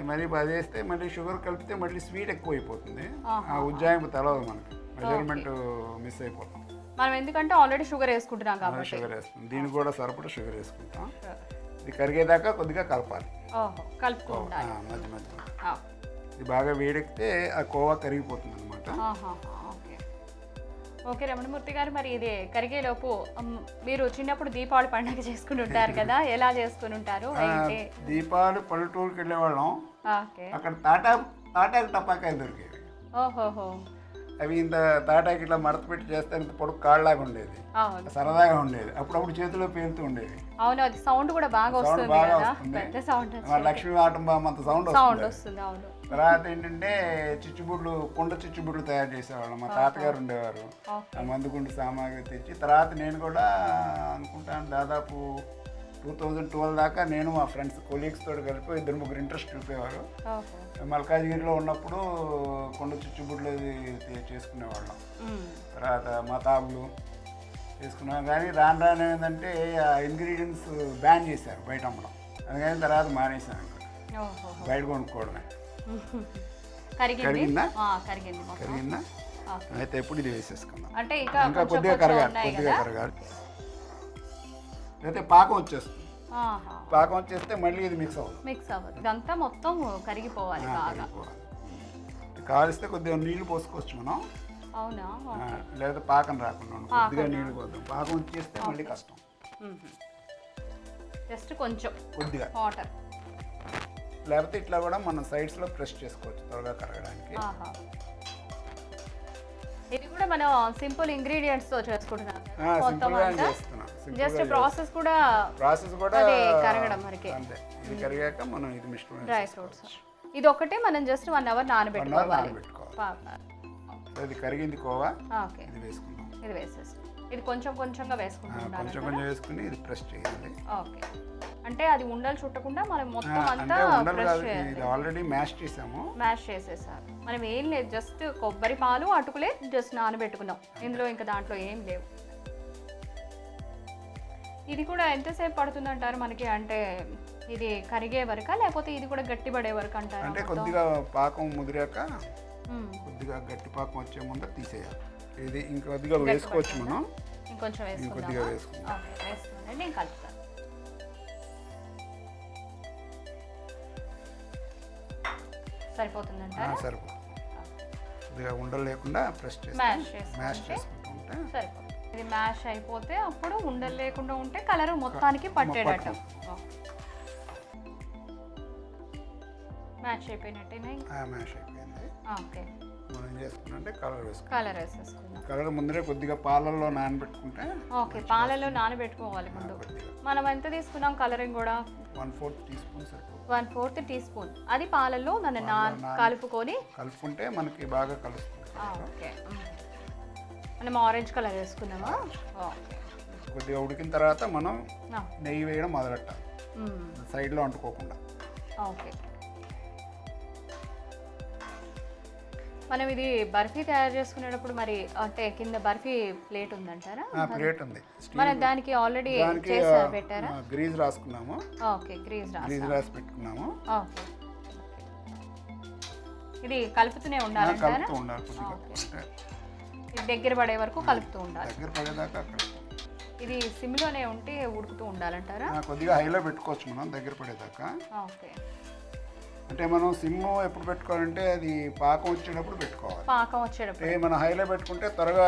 C: మరి అది వేస్తే మళ్ళీ షుగర్ కలిపితే మళ్ళీ స్వీట్ ఎక్కువ అయిపోతుంది. ఆ ఉజ్జాయింపు తెలవదు మనకి, మెజర్మెంట్ మిస్ అయిపోతాం
A: మనం. ఎందుకంటే ఆల్రెడీ షుగర్ వేసుకుంటున్నాం కాబట్టి.
C: షుగర్ వేస్తాం, దీనికి కూడా సరిపడా షుగర్ వేసుకుంటాం. ఇది కరిగేదాకా కొద్దిగా కలపాలి.
A: కలుపుకుంటాం
C: మధ్య మధ్య. ఇది బాగా వేడెక్కితే ఆ కోవా కరిగిపోతుంది అనమాట.
A: ఓకే రమణమూర్తి గారు, మరి ఇది కరిగేలోపు మీరు చిన్నప్పుడు దీపావళి పండుగ చేసుకుని ఉంటారు కదా, ఎలా చేసుకుని ఉంటారు?
C: దీపావళి పల్లెటూరుకి వెళ్ళేవాళ్ళం. అక్కడ తాటాకు టపాకాయలు దొరికేవి.
A: ఓహోహో,
C: అవి ఇంత తాటాకి ఇట్లా మడత పెట్టి చేస్తే ఇంత పొడుగు కాళ్ళలాగా ఉండేది, సరదాగా ఉండేది. అప్పుడప్పుడు చేతిలో పేలుతూ ఉండేది.
A: అవును, అది సౌండ్ కూడా బాగా వస్తుంది కదా, పెద్ద సౌండ్.
C: లక్ష్మీ ఆటం బాగా అంత సౌండ్ వస్తుంది.
A: అవును.
C: తర్వాత ఏంటంటే చిచ్చుబుడ్లు, కుండ చిచ్చుబుడ్లు తయారు చేసేవాళ్ళం. మా తాతగారు ఉండేవారు. ఆ మందుగుండు సామాగ్రి తెచ్చి తర్వాత నేను కూడా అనుకుంటాను దాదాపు 2012 దాకా నేను మా ఫ్రెండ్స్ కొలీగ్స్ తోటి కలిపి 2-3 ఇంట్రెస్ట్ చూపేవారు. మల్కాజ్గిరిలో ఉన్నప్పుడు కొండ చిచ్చుబుడ్లు చేసుకునేవాళ్ళం. తర్వాత మతాబులు చేసుకున్నాం. కానీ రాను రాను ఏంటంటే ఆ ఇంగ్రీడియంట్స్ బ్యాన్ చేశారు బయట అమ్మడం. అందుకని తర్వాత మానేసాను, బయట కొనుక్కోవడమే.
A: కరిగిందా?
C: అయితే ఎప్పుడు ఇది వేసేసుకుందాం.
A: అంటే
C: ఇంకా కొద్దిగా కరగాలి. అయితే పాకం వచ్చేస్తుంది. పాకం వచ్చేస్తే మళ్ళీ ఇది మిక్స్ అవ్వదు.
A: ఇదంతా మొత్తం కరిగిపోవాలి బాగా.
C: కాలిస్తే కొద్దిగా నీళ్లు పోసుకోవచ్చు మనం.
A: అవునా?
C: లేదా పాకం రాకుండా కొద్దిగా నీళ్లు పోద్దాం. పాకం వచ్చేస్తే మళ్ళీ కష్టం.
A: జస్ట్ కొంచెం
C: కొద్దిగా
A: వాటర్,
C: లేకపోతే ఇట్లా కూడా మనం సైడ్స్లో ప్రెస్ చేసుకోవచ్చు త్వరగా కరగడానికి.
A: ఇది కూడా మనం సింపుల్ ఇంగ్రీడియంట్స్ తో చేసుకుంటున్నాం. జస్ట్ ప్రాసెస్ కూడా కరగడం వరకే.
C: ఇది కరిగాక మనం ఇది మిశ్రమం
A: డ్రై ఫ్రూట్స్ ఇది ఒకటే మనం జస్ట్ 1 అవర్ నానబెట్టుకోవాలి.
C: అది కరిగింది కోవా,
A: ఓకే
C: ఇది వేసుకుందాం.
A: ఇది వేసేసి ఇది కొంచెం కొంచెంగా వేసుకుంటున్నాను.
C: కొంచెం కొంచెం వేసుకుని ఇది ప్రెస్ చేయాలి.
A: ఓకే, అంటే అది ఉండలు చుట్టకుండా మనం మొత్తం అంతా
C: అంటే ఉండలు
A: ప్రెస్
C: కాదు,
A: చేయాలి.
C: ఇది ఆల్రెడీ మ్యాష్ చేసాము.
A: మ్యాష్ చేసేసారు. మనం ఏం లేదు, జస్ట్ కొబ్బరి పాలు అటుకులే జస్ట్ నానబెట్టుకున్నాం. ఇందులో ఇంకా దాంట్లో ఏం లేవు. ఇది కూడా ఎంతసేపు పడుతుంది అంటారు మనకి? అంటే ఇది కరిగే వరకా లేకపోతే ఇది కూడా గట్టి పడే వరకు అంటారు?
C: అంటే కొద్దిగా పాకం ముదిరాక కొద్దిగా గట్టి పాకం వచ్చే ముందు తీసేయాలి. ఇది ఇంకొద్దిగా వేసుకోవచ్చు మనం.
A: ఇంకొంచెం
C: ఇంకొద్దిగా వేసుకుందాం.
A: ఓకే, వేసుకోండి, నేను కలుపుతాను. సరిపోతుందంటారా?
C: సరిపోతుంది. కొద్దిగా ఉండలు లేకుండా ప్రెస్ చేసి మ్యాష్ చేసుకుంటూ ఉంటే
A: సరిపోతుంది. ఇది మ్యాష్ అయిపోతే అప్పుడు ఉండలు లేకుండా ఉంటే కలర్ మొత్తానికి పట్టేటట్టు. మ్యాష్ అయిపోయినట్టేనా?
C: మ్యాష్ అయిపోయింది.
A: ఓకే,
C: మనం ఏం చేసుకుంటే కలర్ వేసుకుంటాం.
A: కలర్ వేసేసుకుందాం.
C: కలర్ ముందరే కొద్దిగా పాలల్లో నానబెట్టుకుంటే.
A: ఓకే, పాలలో నానబెట్టుకోవాలి ముందు. మనం ఎంత తీసుకున్నాం కలరింగ్ కూడా?
C: 1/4 టీ స్పూన్ సరిపోతుంది.
A: 1/4 టీ స్పూన్. అది పాలల్లో మనం కలుపుకొని
C: కలుపుకుంటే మనకి బాగా కలుస్తుంది.
A: ఓకే, మనం ఆరెంజ్ కలర్ వేసుకున్నామా? ఓకే,
C: కొద్దిగా ఉడికిన తర్వాత మనం నెయ్యి వేయడం మొదలెట్టాలి, సైడ్లో అంటుకోకుండా.
A: ఓకే, మనం ఇది బర్ఫీ తయారు చేసుకునేటప్పుడు మరి అంటే కింద బర్ఫీ ప్లేట్ ఉందంటారా?
C: ప్లేట్ ఉంది.
A: మనం దానికి ఆల్రెడీ పెట్టారా?
C: గ్రీజ్ రాసుకున్నాము.
A: ఓకే, గ్రీజ్
C: రాసి పెట్టుకున్నాము.
A: ఓకే, ఇది కలుపుతూనే ఉండాలంటారా?
C: కలుపుతూ ఉండాలి.
A: ఇది దగ్గర పడే వరకు కలుపుతూ ఉండాలి.
C: దగ్గర పడేదాకా కలుపుతాం.
A: ఇది సిమ్లోనే ఉంటే ఉడుకుతూ ఉండాలంటారా?
C: కొద్దిగా హైలో పెట్టుకోవచ్చు మనం దగ్గర పడేదాకా.
A: ఓకే,
C: అంటే మనం సిమ్ ఎప్పుడు పెట్టుకోవాలంటే అది పాకం వచ్చేటప్పుడు పెట్టుకోవాలి.
A: పాకం వచ్చేటప్పుడు
C: మనం హైలో పెట్టుకుంటే త్వరగా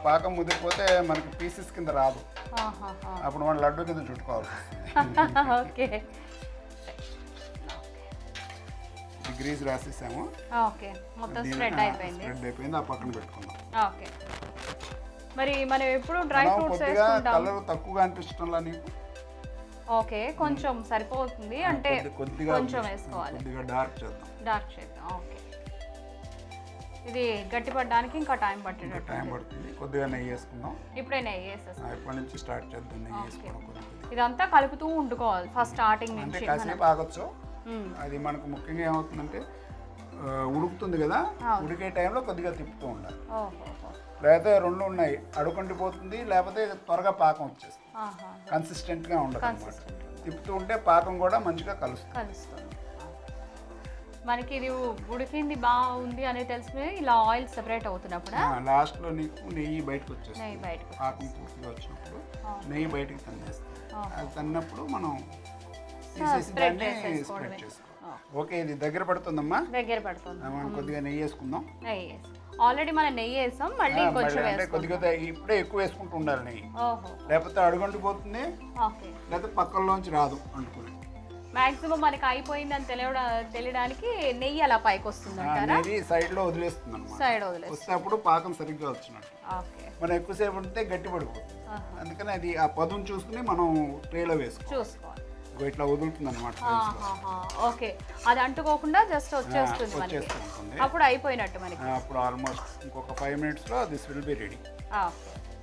C: పాకం ముదిరిపోతే మనకి పీసెస్ కింద రాదు. అప్పుడు మనం లడ్డు కింద చుట్టుకోవాలి.
A: ఓకే,
C: గ్రీజ్ రాసేసాము.
A: ఓకే, మొత్తం స్ప్రెడ్ అయిపోయింది.
C: ఆ పక్కన పెట్టుకుందాం.
A: ఓకే, మరి మనం ఎప్పుడు డ్రై ఫ్రూట్స్ వేసుకుంటాం?
C: కలర్ తక్కువగా అనిపిస్తుందా నీకు?
A: ఓకే, కొంచెం సరిపోతుంది అంటే కొంచెం వేసుకోవాలి.
C: కొద్దిగా డార్క్ చేద్దాం.
A: డార్క్ చేద్దాం. ఓకే, ఇది గట్టిపడడానికి ఇంకా టైం పడుతుంది.
C: కొద్దిగా నెయ్యి వేసుకుందాం.
A: ఇప్పుడే నెయ్యి వేసేస్తాం.
C: ఇప్పటి నుంచి స్టార్ట్ చేద్దాం. నెయ్యి వేసుకోవడం.
A: ఇదంతా కలుపుతూ ఉండుకోవాలి ఫస్ట్ స్టార్టింగ్ నుంచి.
C: కాసేపు ఆగొచ్చు. అది మనకు ముఖ్యంగా ఏమవుతుందంటే ఉడుకుతుంది కదా, ఉడికే టైంలో కొద్దిగా తిప్పుతూ ఉండాలి. లేకపోతే రెండు ఉన్నాయి, అడుగుండిపోతుంది, లేకపోతే త్వరగా పాకం వచ్చేస్తుంది. కన్సిస్టెంట్గా ఉండదు అన్నమాట. తిప్పుతూ ఉంటే పాకం కూడా మంచిగా కలుస్తుంది.
A: మనకి ఇది ఉడికింది బాగుంది అనేది తెలుసుకుని ఇలా ఆయిల్ సెపరేట్ అవుతున్నప్పుడు
C: లాస్ట్లో నీకు నెయ్యి బయటకు వచ్చేస్తుంది. పాకం పూర్తిగా వచ్చినప్పుడు నెయ్యి బయటకు తన్నేస్తుంది. అది తన్నప్పుడు మనం
A: స్ప్రెడ్ చేసుకోవాలి.
C: ఓకే, ఇది దగ్గర పడుతుందమ్మా.
A: దగ్గర పడుతుంది.
C: మనం కొద్దిగా నెయ్యి వేసుకుందాం.
A: ఆల్రెడీ మనం నెయ్యి వేసాం, మళ్ళీ కొంచెం
C: కొద్దిగా ఇప్పుడే ఎక్కువ వేసుకుంటూ ఉండాలి నెయ్యి. లేకపోతే అడుగంటిపోతుంది, లేకపోతే పక్కల్లోంచి రాదు అంటుకుని.
A: మాక్సిమం మనకి అయిపోయిందని తెలియడానికి నెయ్యి అలా పైకి వస్తుంది అంటారా?
C: నెయ్యి సైడ్ లో వదిలేస్తుంది అన్నమాట.
A: సైడ్ వదిలేస్తుంది.
C: వస్తేప్పుడు పాకం సరిగ్గా వచ్చినట్టు. మనం ఎక్కువసేపు ఉంటే గట్టి పడిపోతుంది. అందుకని అది ఆ పదును చూసుకుని మనం ట్రేలో చూసుకోవాలి. ఇట్లా వదులుతుంది అనమాట.
A: ఓకే, అది అంటుకోకుండా జస్ట్ వచ్చేస్తుంది. అప్పుడు అయిపోయినట్టు మనకి.
C: అప్పుడు ఆల్మోస్ట్ ఇంకొక 5 minutes లో దిస్ విల్ బి రెడీ.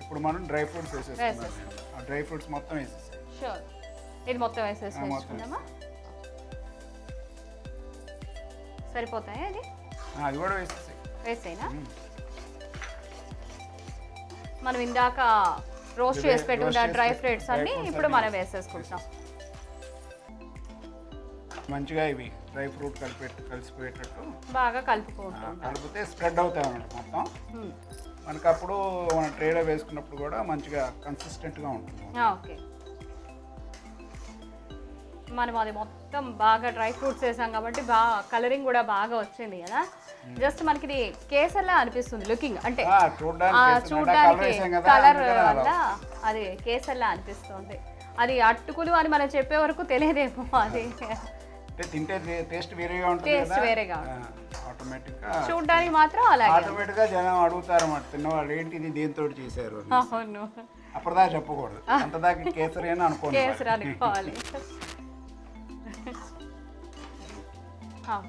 C: ఇప్పుడు మనం డ్రై ఫ్రూట్స్ వేసేస్తాం. ఆ డ్రై ఫ్రూట్స్ మొత్తం వేసేస్తాం.
A: షూర్, ఇది మొత్తం వేసేసుకుందామా? సరిపోతాయి అది?
C: అది కూడా
A: వేసేనా? మనం ఇందాక రోస్ట్ చేసి పెట్టుకున్న డ్రై ఫ్రూట్స్ అన్ని ఇప్పుడు మనం వేసేసుకుంటాం.
C: మంచిగా ఇవి డ్రై ఫ్రూట్ కలిసిపోయేటట్టు
A: బాగా కలుపుకుంటాం.
C: కలిపితే స్ప్రెడ్ అవుతాయి అన్నమాట మొత్తం. మనకి అప్పుడు మన ట్రేలో వేసుకున్నప్పుడు కూడా మంచిగా కన్సిస్టెంట్గా ఉంటుంది.
A: ఓకే, మనం అది మొత్తం బాగా డ్రై ఫ్రూట్స్ వేసాం కాబట్టి బాగా కలరింగ్ కూడా బాగా వచ్చింది కదా. జస్ట్ మనకి ఇది కేసర్లా అనిపిస్తుంది లుకింగ్, అంటే చూడడానికి కలర్ వల్ల అది కేసర్లా అనిపిస్తుంది. అది అట్టుకులు అని మనం చెప్పే వరకు తెలియదేమో. అది
C: తింటే టేస్ట్ వేరేగా ఉంటుంది.
A: టేస్ట్ వేరేగా
C: ఆటోమేటిక్గా
A: చూడడానికి మాత్రం అలాగే
C: ఆటోమేటిక్గా జనం అడుగుతారు అన్నమాట, తిన్నవాళ్ళు ఏంటి ఇది దేంతో చేశారు.
A: అవును,
C: అప్పటిదాకా చెప్పకూడదు, అంతదాకా కేసరి అని అనుకోండి.
A: కేసరి అనుకోవాలి.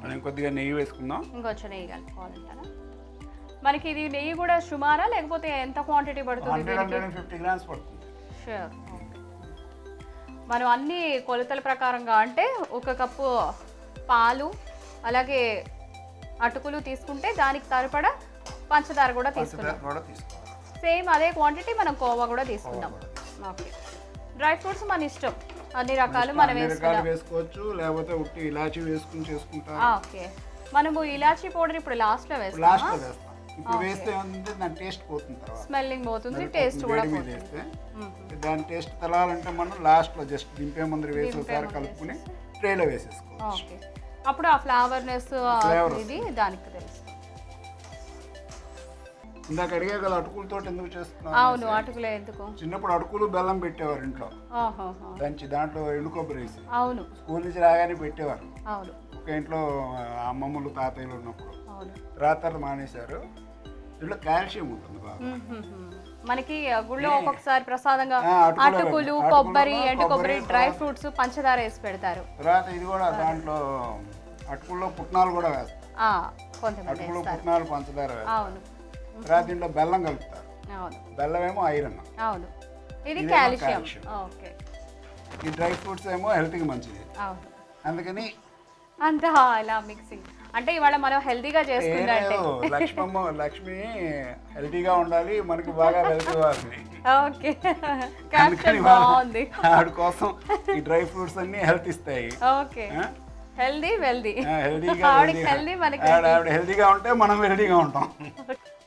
C: మనం కొద్దిగా నెయ్యి వేసుకుందాం.
A: ఇంకొంచెం నెయ్యి కలుపుకోవాలంటారా? మనకి ఇది నెయ్యి కూడా సుమారా లేకపోతే ఎంత క్వాంటిటీ పడుతుంది
C: 150 గ్రామ్స్ పడుతుంది.
A: షూర్. మనం అన్ని కొలతల ప్రకారంగా అంటే 1 కప్పు పాలు అలాగే అటుకులు తీసుకుంటే దానికి సరిపడా పంచదార కూడా తీసుకుందాం. సేమ్ అదే క్వాంటిటీ మనం కోవా కూడా తీసుకుందాం. ఓకే. డ్రై ఫ్రూట్స్ మన ఇష్టం, అన్ని రకాలు మనం
C: వేసుకోవచ్చు, లేకపోతే ఉట్టి ఇలాచీ వేసుకుని చేసుకుంటాం.
A: ఓకే. మనము ఇలాచీ పౌడర్ ఇప్పుడు లాస్ట్లో వేస్తాం.
C: ఇప్పుడు వేస్తే దాని టేస్ట్ పోతుంది,
A: స్మెల్లింగ్ పోతుంది, టేస్ట్ కూడా పోతుంది.
C: దాని టేస్ట్ తెలాలంటే మనం లాస్ట్లో జస్ట్ దింపే ముందు వేసి ఒకసారి కలుపుకుని ట్రేలో వేసేసుకోవచ్చు.
A: ఓకే. అప్పుడు ఆ ఫ్లేవర్నెస్ ఇది దానికి తెలుసు.
C: ఇందాక అడిగే కదా అటుకులతో ఎందుకు చేస్తున్నాం?
A: అవును, అటుకులే ఎందుకు?
C: చిన్నప్పుడు అటుకులు బెల్లం పెట్టేవారు ఇంట్లో దంచి, దాంట్లో ఎండు కొబ్బరి వేసి.
A: అవును,
C: స్కూల్ నుంచి రాగానే పెట్టేవారు.
A: అవును,
C: ఒక ఇంట్లో అమ్మమ్మలు తాతయ్యలు ఉన్నప్పుడు.
A: అవును.
C: రాత్రి మానేశారు. ఇంట్లో కాల్షియం ఉంటుంది బాగా.
A: మనకి గుళ్ళో ఒక్కొక్కసారి ప్రసాదంగా అటుకులు, కొబ్బరి, ఎండు కొబ్బరి, డ్రై ఫ్రూట్స్, పంచదార వేసి పెడతారు.
C: తర్వాత ఇది కూడా దాంట్లో అటుకుల్లో పుట్నాలు కూడా వేస్తారు. అటుకులు, పుట్నాలు, పంచదార వేస్తారు.
A: అవును.
C: తర్వాత దీంట్లో బెల్లం కలుపుతారు.
A: అవును.
C: బెల్లం ఏమో ఐరన్.
A: అవును, ఇది కాల్షియం. ఓకే.
C: ఈ డ్రై ఫ్రూట్స్ ఏమో హెల్త్కి మంచిది.
A: అవును.
C: అందుకని
A: అంతా ఇలా మిక్సింగ్. అంటే ఇవాళ మనం హెల్తీగా చేసుకుంటే
C: లక్ష్మి హెల్తీగా ఉండాలి, మనకి బాగా హెల్త్ ఇవ్వాలి.
A: ఓకే. బాగుంది.
C: వాడి కోసం ఈ డ్రై ఫ్రూట్స్ అన్ని హెల్త్ ఇస్తాయి.
A: ఓకే. Healthy wealthy.
C: హెల్దీగా ఉంటే మనం హెల్దీగా ఉంటాం.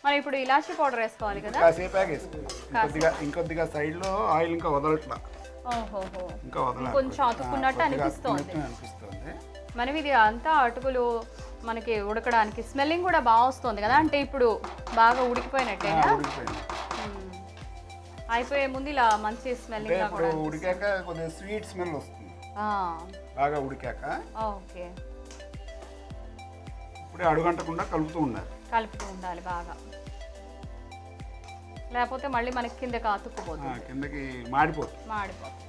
A: మనం ఇప్పుడు ఇలాచీ పౌడర్ వేసుకోవాలి కదా.
C: కాసేపు వేసుకోవాలి. ఇంకొద్దిగా సైడ్ లో ఆయిల్ ఇంకా వదలట్లా. ఇంకా వదల
A: కొంచెం అతుక్కున్నట్టు అనిపిస్తుంది. మనం ఇది అంతా అటుకులు మనకి ఉడకడానికి స్మెల్లింగ్ కూడా బాగా వస్తుంది కదా. అంటే ఇప్పుడు బాగా ఉడికిపోయినట్టేనా? అయిపోయే ముందు ఇలా మంచి స్మెల్లింగ్
C: ఉడికాక కొద్దిగా స్వీట్ స్మెల్ వస్తుంది బాగా ఉడికాక.
A: ఓకే.
C: ఇప్పుడు అడుగంటకుండా కలుపుతూ ఉండాలి
A: బాగా, లేకపోతే మళ్ళీ మనకి కిందకి అతుక్కుపోతుంది,
C: కిందకి మాడిపోతుంది.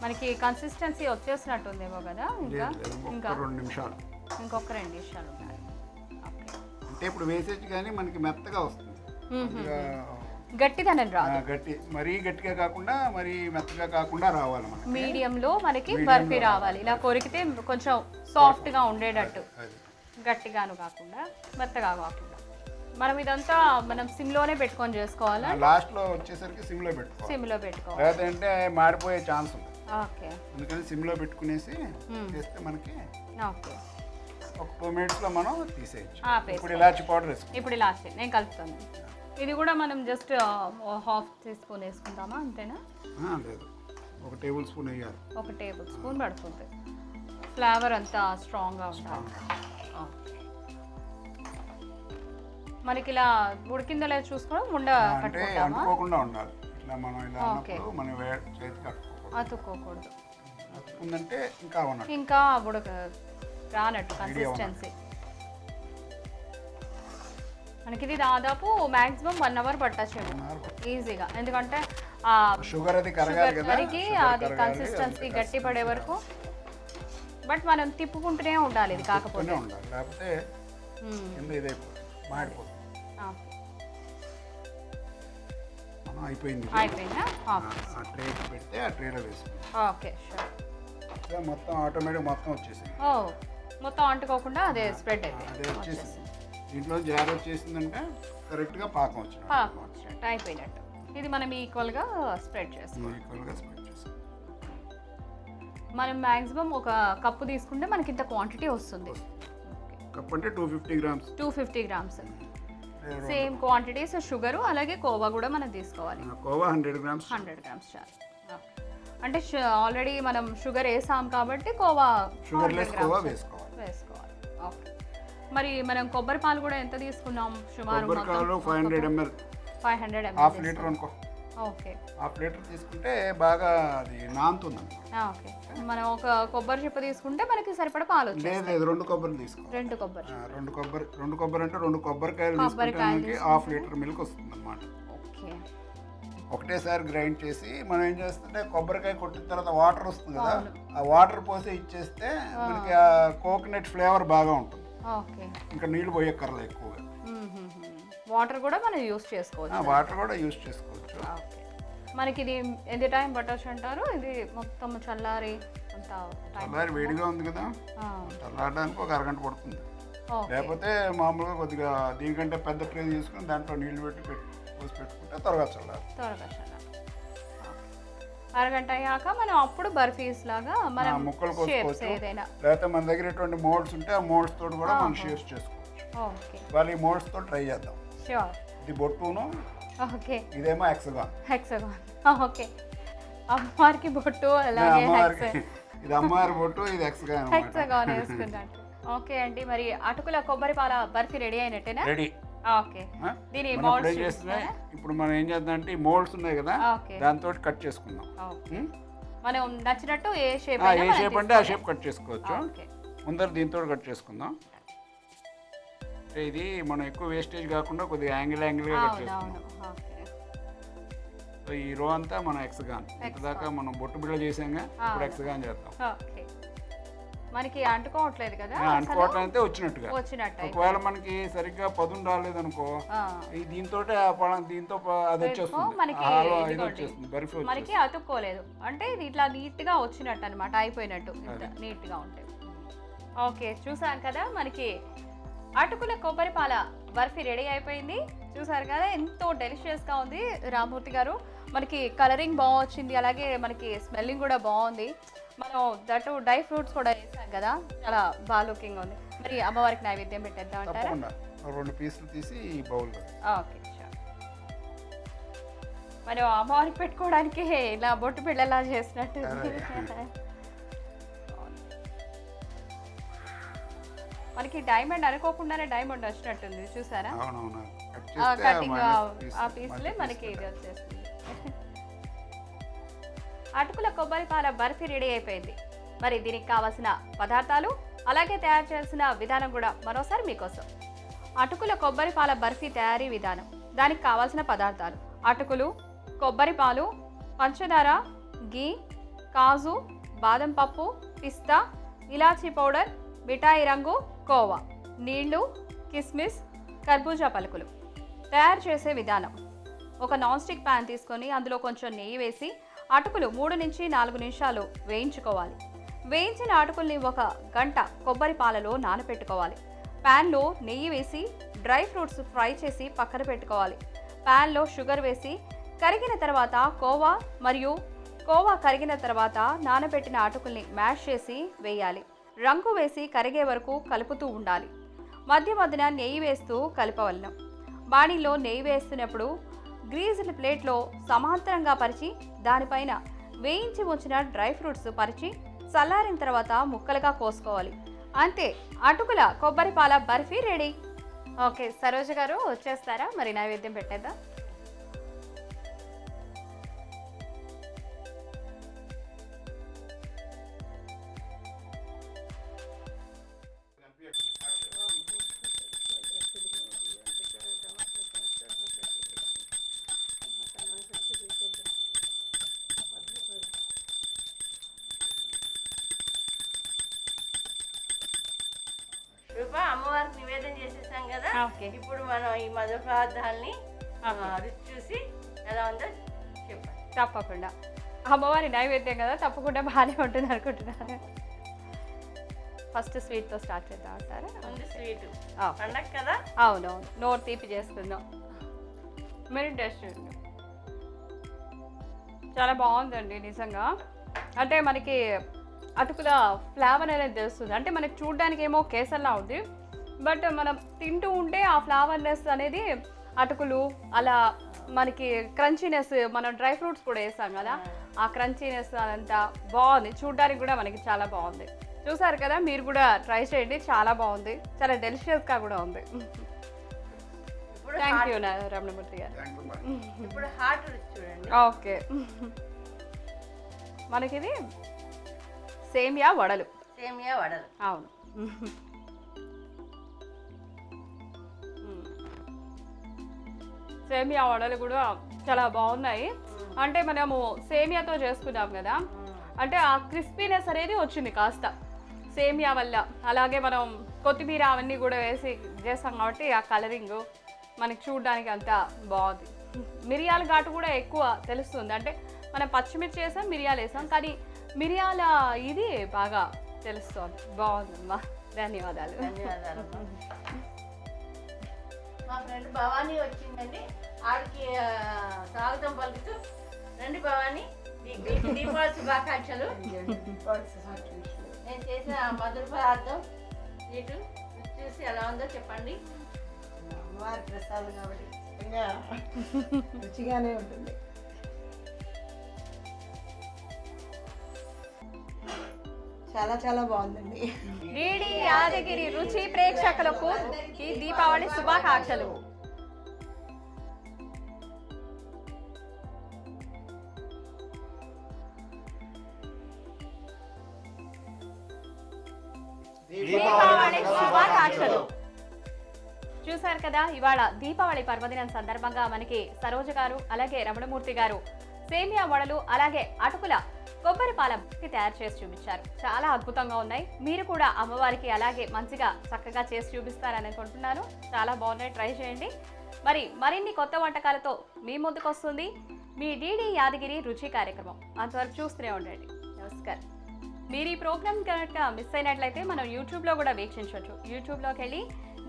A: మనకి కన్సిస్టెన్సీ వచ్చేసినట్టుందేమో కదా.
C: ఇంకా 2 నిమిషాలు,
A: ఇంకొక 2 నిమిషాలు ఉండాలి.
C: అంటే ఇప్పుడు వేసేసి కానీ మనకి మెత్తగా వస్తుంది,
A: గట్టిదనం రాదు.
C: మరీ గట్టిగా కాకుండా మరీ మెత్తగా కాకుండా రావాలి.
A: మీడియంలో మనకి బర్ఫీ రావాలి. ఇలా కొరికితే కొంచెం సాఫ్ట్గా ఉండేటట్టు, గట్టిగాను కాకుండా మెత్తగా కాకుండా. మనం ఇదంతా మనం సిమ్లోనే పెట్టుకొని చేసుకోవాలి.
C: లాస్ట్లో వచ్చేసరికి సిమ్లో పెట్టుకోవాలి, లేదంటే మాడిపోయే ఛాన్స్ ఉంది.
A: ఓకే.
C: అందుకని సిమ్లో పెట్టుకునేసి చేస్తే మనకి ఒక 2 మినిట్స్లో మనం తీసేయచ్చు. ఇప్పుడు ఇలాచి పౌడర్ వేసుకోవాలి.
A: ఇప్పుడు ఇలాచి నేను కలుపుతాను. ఇది కూడా మనం జస్ట్ హాఫ్ టీస్పూన్ వేసుకుంటామా, అంతేనా?
C: లేదు, 1 టేబుల్ స్పూన్ వేయాలి.
A: 1 టేబుల్ స్పూన్ పడుతుంది. ఫ్లేవర్ అంతా స్ట్రాంగ్గా ఉండాలి. మనకి ఇలా ఉడికిందో లేదో చూసుకోవడం,
C: అంటుకోకుండా ఉండాలి. ఇట్లా మనం ఇలా అన్నప్పుడు మనం చేతికి
A: అతుక్కోకూడదు.
C: అతుక్కుందంటే ఇంకా
A: రానట్టు కన్సిస్టెన్సీ. మనకి ఇది దాదాపు మ్యాక్సిమం 1 అవర్ పట్టచ్చేమో ఈజీగా, ఎందుకంటే
C: షుగర్ అది కరిగి
A: అది కన్సిస్టెన్సీ గట్టి పడే వరకు. బట్ మనం తిప్పుకుంటూనే ఉండాలి ఇది, కాకపోతే
C: లేకపోతే
A: అయిపోయిందా?
C: పెడితే ఆ ట్రేలో వేసుకుంటాం.
A: Okay, sure.
C: మొత్తం ఆటోమేటిక్ మొత్తం వచ్చేసింది.
A: మొత్తం అంటుకోకుండా అదే స్ప్రెడ్
C: వచ్చేసింది. దీంట్లో జార్ వచ్చేసిందంటే కరెక్ట్గా పాకం వచ్చినట్టు
A: అయిపోయినట్టు. ఇది మనం ఈక్వల్గా స్ప్రెడ్ చేస్తాం. మనం మ్యాక్సిమం 1 కప్పు తీసుకుంటే మనకి ఇంత క్వాంటిటీ వస్తుంది.
C: కప్ అంటే 250
A: గ్రామ్స్. సేమ్ క్వాంటిటీస్ షుగరు అలాగే కోవా కూడా మనం తీసుకోవాలి.
C: కోవా 100 గ్రామ్స్
A: చాలు. అంటే ఆల్రెడీ మనం షుగర్ వేసాం కాబట్టి కోవా
C: షుగర్లెస్ కోవా వేసుకోవాలి.
A: ఓకే. మరి మనం కొబ్బరి పాలు కూడా ఎంత తీసుకున్నాం సుమారు?
C: 500 ml.
A: 500 ml,
C: హాఫ్ లీటర్ అనుకో.
A: ఓకే.
C: హాఫ్ లీటర్ తీసుకుంటే బాగా అది నానుతుంది.
A: ఓకే. మనం 1 కొబ్బరి చిప్ప తీసుకుంటే మనకి సరిపడా పాలు వచ్చేస్తాయి.
C: లేదు, 2 కొబ్బరి తీసుకోవాలి.
A: 2 కొబ్బరి.
C: 2 కొబ్బరి అంటే 2 కొబ్బరికాయలు తీసుకుంటే హాఫ్ లీటర్ మిల్క్ వస్తుంది అన్నమాట.
A: ఓకే.
C: ఒకటేసారి గ్రైండ్ చేసి మనం ఏం చేస్తుంటే కొబ్బరికాయ కొట్టిన తర్వాత వాటర్ వస్తుంది కదా, ఆ వాటర్ పోసి ఇచ్చేస్తే మనకి ఆ కోకోనట్ ఫ్లేవర్ బాగా ఉంటుంది.
A: ఓకే.
C: ఇంకా నీళ్లు పోయక్కర్లేదు ఎక్కువగా.
A: వాటర్ కూడా మనం యూస్ చేసుకోవచ్చు.
C: వాటర్ కూడా యూస్ చేసుకోవచ్చు.
A: ఓకే. మనకి ఇది ఎంత టైం పట్టొచ్చు అంటారు? ఇది మొత్తం చల్లారి అంత
C: చల్లారి వేడిగా ఉంది కదా, చల్లారడానికి ఒక అరగంట పడుతుంది. లేకపోతే మామూలుగా కొద్దిగా దీనికంటే పెద్ద ట్రే తీసుకుని దాంట్లో నీళ్లు పోసి పెట్టుకుంటే త్వరగా చల్లారు.
A: అరగంట అయ్యాక మనం అప్పుడు బర్ఫీస్ లాగా మనం
C: ముక్కలు కోసుకోవచ్చు. లేకపోతే మన దగ్గర ఎటువంటి మోల్డ్స్ ఉంటే ఆ మోల్డ్స్ తోటి కూడా మనం షేప్స్ చేసుకోవచ్చు. వాళ్ళు ఈ మోల్డ్స్ తో ట్రై చేద్దాం. ఇది బొట్టును, ఇదేమో హెక్సగాన్.
A: ఓకే. అమ్మవారికి బొట్టు, అలాగే
C: ఇది అమ్మవారి బొట్టు, ఇది హెక్సగాన్
A: వేసుకున్నట్టు. ఓకే అండి, మరి అటుకుల కొబ్బరి పాల బర్ఫీ రెడీ అయినట్టేనా?
C: రెడీ.
A: ఓకే. దీని
C: ఇప్పుడు మనం ఏం చేద్దాం అంటే మోల్డ్స్ ఉన్నాయి కదా, దాంతో కట్ చేసుకుందాం.
A: మనం నచ్చినట్టు ఏ షేప్
C: అంటే ఆ షేప్ కట్ చేసుకోవచ్చు. ముందర దీంతో కట్ చేసుకుందాం. ఇది మనం ఎక్కువ వేస్టేజ్ కాకుండా కొద్దిగా యాంగిల్ గా కట్ చేసుకుందాం. సో ఈ రో అంతా మనం హెక్సగాన్. ఇంతదాకా మనం బొట్టు బిళ్ళ చేసాంగా, ఇప్పుడు హెక్సగాన్ చేద్దాం.
A: మనకి అంటుకోవట్లేదు కదా,
C: అంటుకోవటం అయితే వచ్చినట్టు. ఒకవేళ మనకి సరిగ్గా పదును రాలేదనుకో, దీంతో అది వచ్చేస్తుంది,
A: మనకి అతుక్కోలేదు అంటే ఇది ఇట్లా నీట్ గా వచ్చినట్టు అనమాట, అయిపోయినట్టు నీట్ గా ఉంటే. ఓకే, చూసాం కదా మనకి అటుకుల కొబ్బరి పాల బర్ఫీ రెడీ అయిపోయింది. చూసారు కదా ఎంతో డెలిషియస్ గా ఉంది రామ్మూర్తి గారు. మనకి కలరింగ్ బాగా వచ్చింది, అలాగే మనకి స్మెల్లింగ్ కూడా బాగుంది. మనం దట్టు డ్రై ఫ్రూట్స్ కూడా వేసాం కదా, చాలా బాగా లుకింగ్ ఉంది. మరి అమ్మవారికి నైవేద్యం పెట్టేద్దాం అంటారా?
C: 2 పీసులు తీసి బౌల్.
A: ఓకే, మరి అమ్మవారికి పెట్టుకోవడానికి ఇలా బొట్టు పిల్లలా చేసినట్టు. మనకి డైమండ్ అనుకోకుండానే డైమండ్ వచ్చినట్టుంది, చూసారా? కటింగ్ ఆ పీస్లే మనకి ఇది వచ్చేస్తుంది. అటుకుల కొబ్బరి పాల బర్ఫీ రెడీ అయిపోయింది. మరి దీనికి కావాల్సిన పదార్థాలు, అలాగే తయారు చేయాల్సిన విధానం కూడా మరోసారి మీకోసం. అటుకుల కొబ్బరి పాల బర్ఫీ తయారీ విధానం. దానికి కావాల్సిన పదార్థాలు: అటుకులు, కొబ్బరి పాలు, పంచదార, గీ, కాజు, బాదం పప్పు, పిస్తా, ఇలాచీ పౌడర్, మిఠాయి రంగు, కోవా, నీళ్లు, కిస్మిస్, కర్బూజా పలుకులు. తయారు చేసే విధానం: ఒక నాన్ స్టిక్ ప్యాన్ తీసుకొని అందులో కొంచెం నెయ్యి వేసి అటుకులు 3 నుంచి 4 నిమిషాలు వేయించుకోవాలి. వేయించిన అటుకుల్ని 1 గంట కొబ్బరి పాలలో నానబెట్టుకోవాలి. ప్యాన్లో నెయ్యి వేసి డ్రై ఫ్రూట్స్ ఫ్రై చేసి పక్కన పెట్టుకోవాలి. ప్యాన్లో షుగర్ వేసి కరిగిన తర్వాత కోవా కరిగిన తర్వాత నానబెట్టిన అటుకుల్ని మ్యాష్ చేసి వేయాలి. రంగు వేసి కరిగే వరకు కలుపుతూ ఉండాలి. మధ్య మధ్యన నెయ్యి వేస్తూ కలపవలను. బాణీలో నెయ్యి వేస్తున్నప్పుడు గ్రీజ్డ్ ప్లేట్లో సమాంతరంగా పరిచి దానిపైన వేయించి ఉంచిన డ్రై ఫ్రూట్స్ పరిచి చల్లారిన తర్వాత ముక్కలుగా కోసుకోవాలి. అంతే, అటుకుల కొబ్బరి పాల బర్ఫీ రెడీ. ఓకే, సరోజ గారు వచ్చేస్తారా? మరి నైవేద్యం పెట్టేద్దాం.
B: అమ్మవారికి నివేదన చేసేసాం కదా, ఇప్పుడు మనం ఈ మధుర పదార్థాలని రుచి చూసి ఎలా ఉందో చెప్పండి.
A: తప్పకుండా అమ్మవారి నైవేద్యం కదా, తప్పకుండా బాగానే ఉంటుంది అనుకుంటున్నాను. ఫస్ట్ స్వీట్తో స్టార్ట్ చేద్దాం అంటారా?
B: ముందు స్వీట్ పండగ కదా.
A: అవునవును, నోరు తీపి చేసుకుందాం. మీరు టేస్ట్ చేయండి. చాలా బాగుందండి నిజంగా. అంటే మనకి అటుకుల ఫ్లేవర్ అనేది తెలుస్తుంది. అంటే మనకి చూడడానికి ఏమో కేసర్లా ఉంది, బట్ మనం తింటూ ఉంటే ఆ ఫ్లేవర్నెస్ అనేది అటుకులు అలా మనకి క్రంచీనెస్, మనం డ్రై ఫ్రూట్స్ కూడా వేసాం కదా, ఆ క్రంచీనెస్ అదంతా బాగుంది. చూడడానికి కూడా మనకి చాలా బాగుంది. చూసారు కదా, మీరు కూడా ట్రై చేయండి, చాలా బాగుంది, చాలా డెలిషియస్గా కూడా ఉంది. థ్యాంక్ యూ రమణమూర్తి గారు.
B: ఇప్పుడు హాట్ చూడండి.
A: ఓకే, మనకిది సేమియా వడలు. అవును, సేమియా వడలు కూడా చాలా బాగున్నాయి. అంటే మనము సేమియాతో చేసుకున్నాం కదా, అంటే ఆ క్రిస్పీనెస్ అనేది వచ్చింది కాస్త సేమియా వల్ల. అలాగే మనం కొత్తిమీర అవన్నీ కూడా వేసి చేస్తాం కాబట్టి ఆ కలరింగ్ మనకి చూడడానికి అంత బాగుంది. మిరియాల ఘాటు కూడా ఎక్కువ తెలుస్తుంది. అంటే మనం పచ్చిమిర్చి వేసాం, మిరియాలు వేసాం, కానీ మిరియాల ఇది బాగా తెలుస్తుంది. బాగుందమ్మా, ధన్యవాదాలు.
B: ధన్యవాదాలు. మా ఫ్రెండ్ భవానీ వచ్చిందండి, ఆడికి స్వాగతం పలుకుతూ. రండి భవానీ, దీపావళి శుభాకాంక్షలు. నేను చేసిన మధుర పదార్థం స్వీటు చూసి ఎలా ఉందో చెప్పండి.
D: అమ్మవారి ప్రసాదం కాబట్టి రుచిగానే ఉంటుంది. చాలా చాలా బాగుందండి.
A: డిడి యాదగిరి రుచి ప్రేక్షకులకు ఈ దీపావళి శుభాకాంక్షలు. దీపావళి శుభాకాంక్షలు. చూశారు కదా, ఇవాళ దీపావళి పర్వదినం సందర్భంగా మనకి సరోజ గారు అలాగే రమణమూర్తి గారు సేమియా వడలు అలాగే అటుకుల కొబ్బరి పాలం తయారు చేసి చూపించారు. చాలా అద్భుతంగా ఉన్నాయి. మీరు కూడా అమ్మవారికి అలాగే మంచిగా చక్కగా చేసి చూపిస్తారని అనుకుంటున్నాను. చాలా బాగున్నాయి, ట్రై చేయండి. మరిన్ని కొత్త వంటకాలతో మీ ముందుకు వస్తుంది మీ డిడి యాదగిరి రుచి కార్యక్రమం. అంతవరకు చూస్తూనే ఉండండి. నమస్కారం. మీరు ఈ ప్రోగ్రామ్ కనుక మిస్ అయినట్లయితే మనం యూట్యూబ్లో కూడా వీక్షించవచ్చు. యూట్యూబ్లోకి వెళ్ళి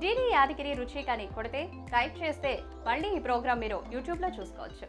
A: డిడి యాదగిరి రుచి కానీ కొడితే టైప్ చేస్తే మళ్ళీ ఈ ప్రోగ్రామ్ మీరు యూట్యూబ్లో చూసుకోవచ్చు.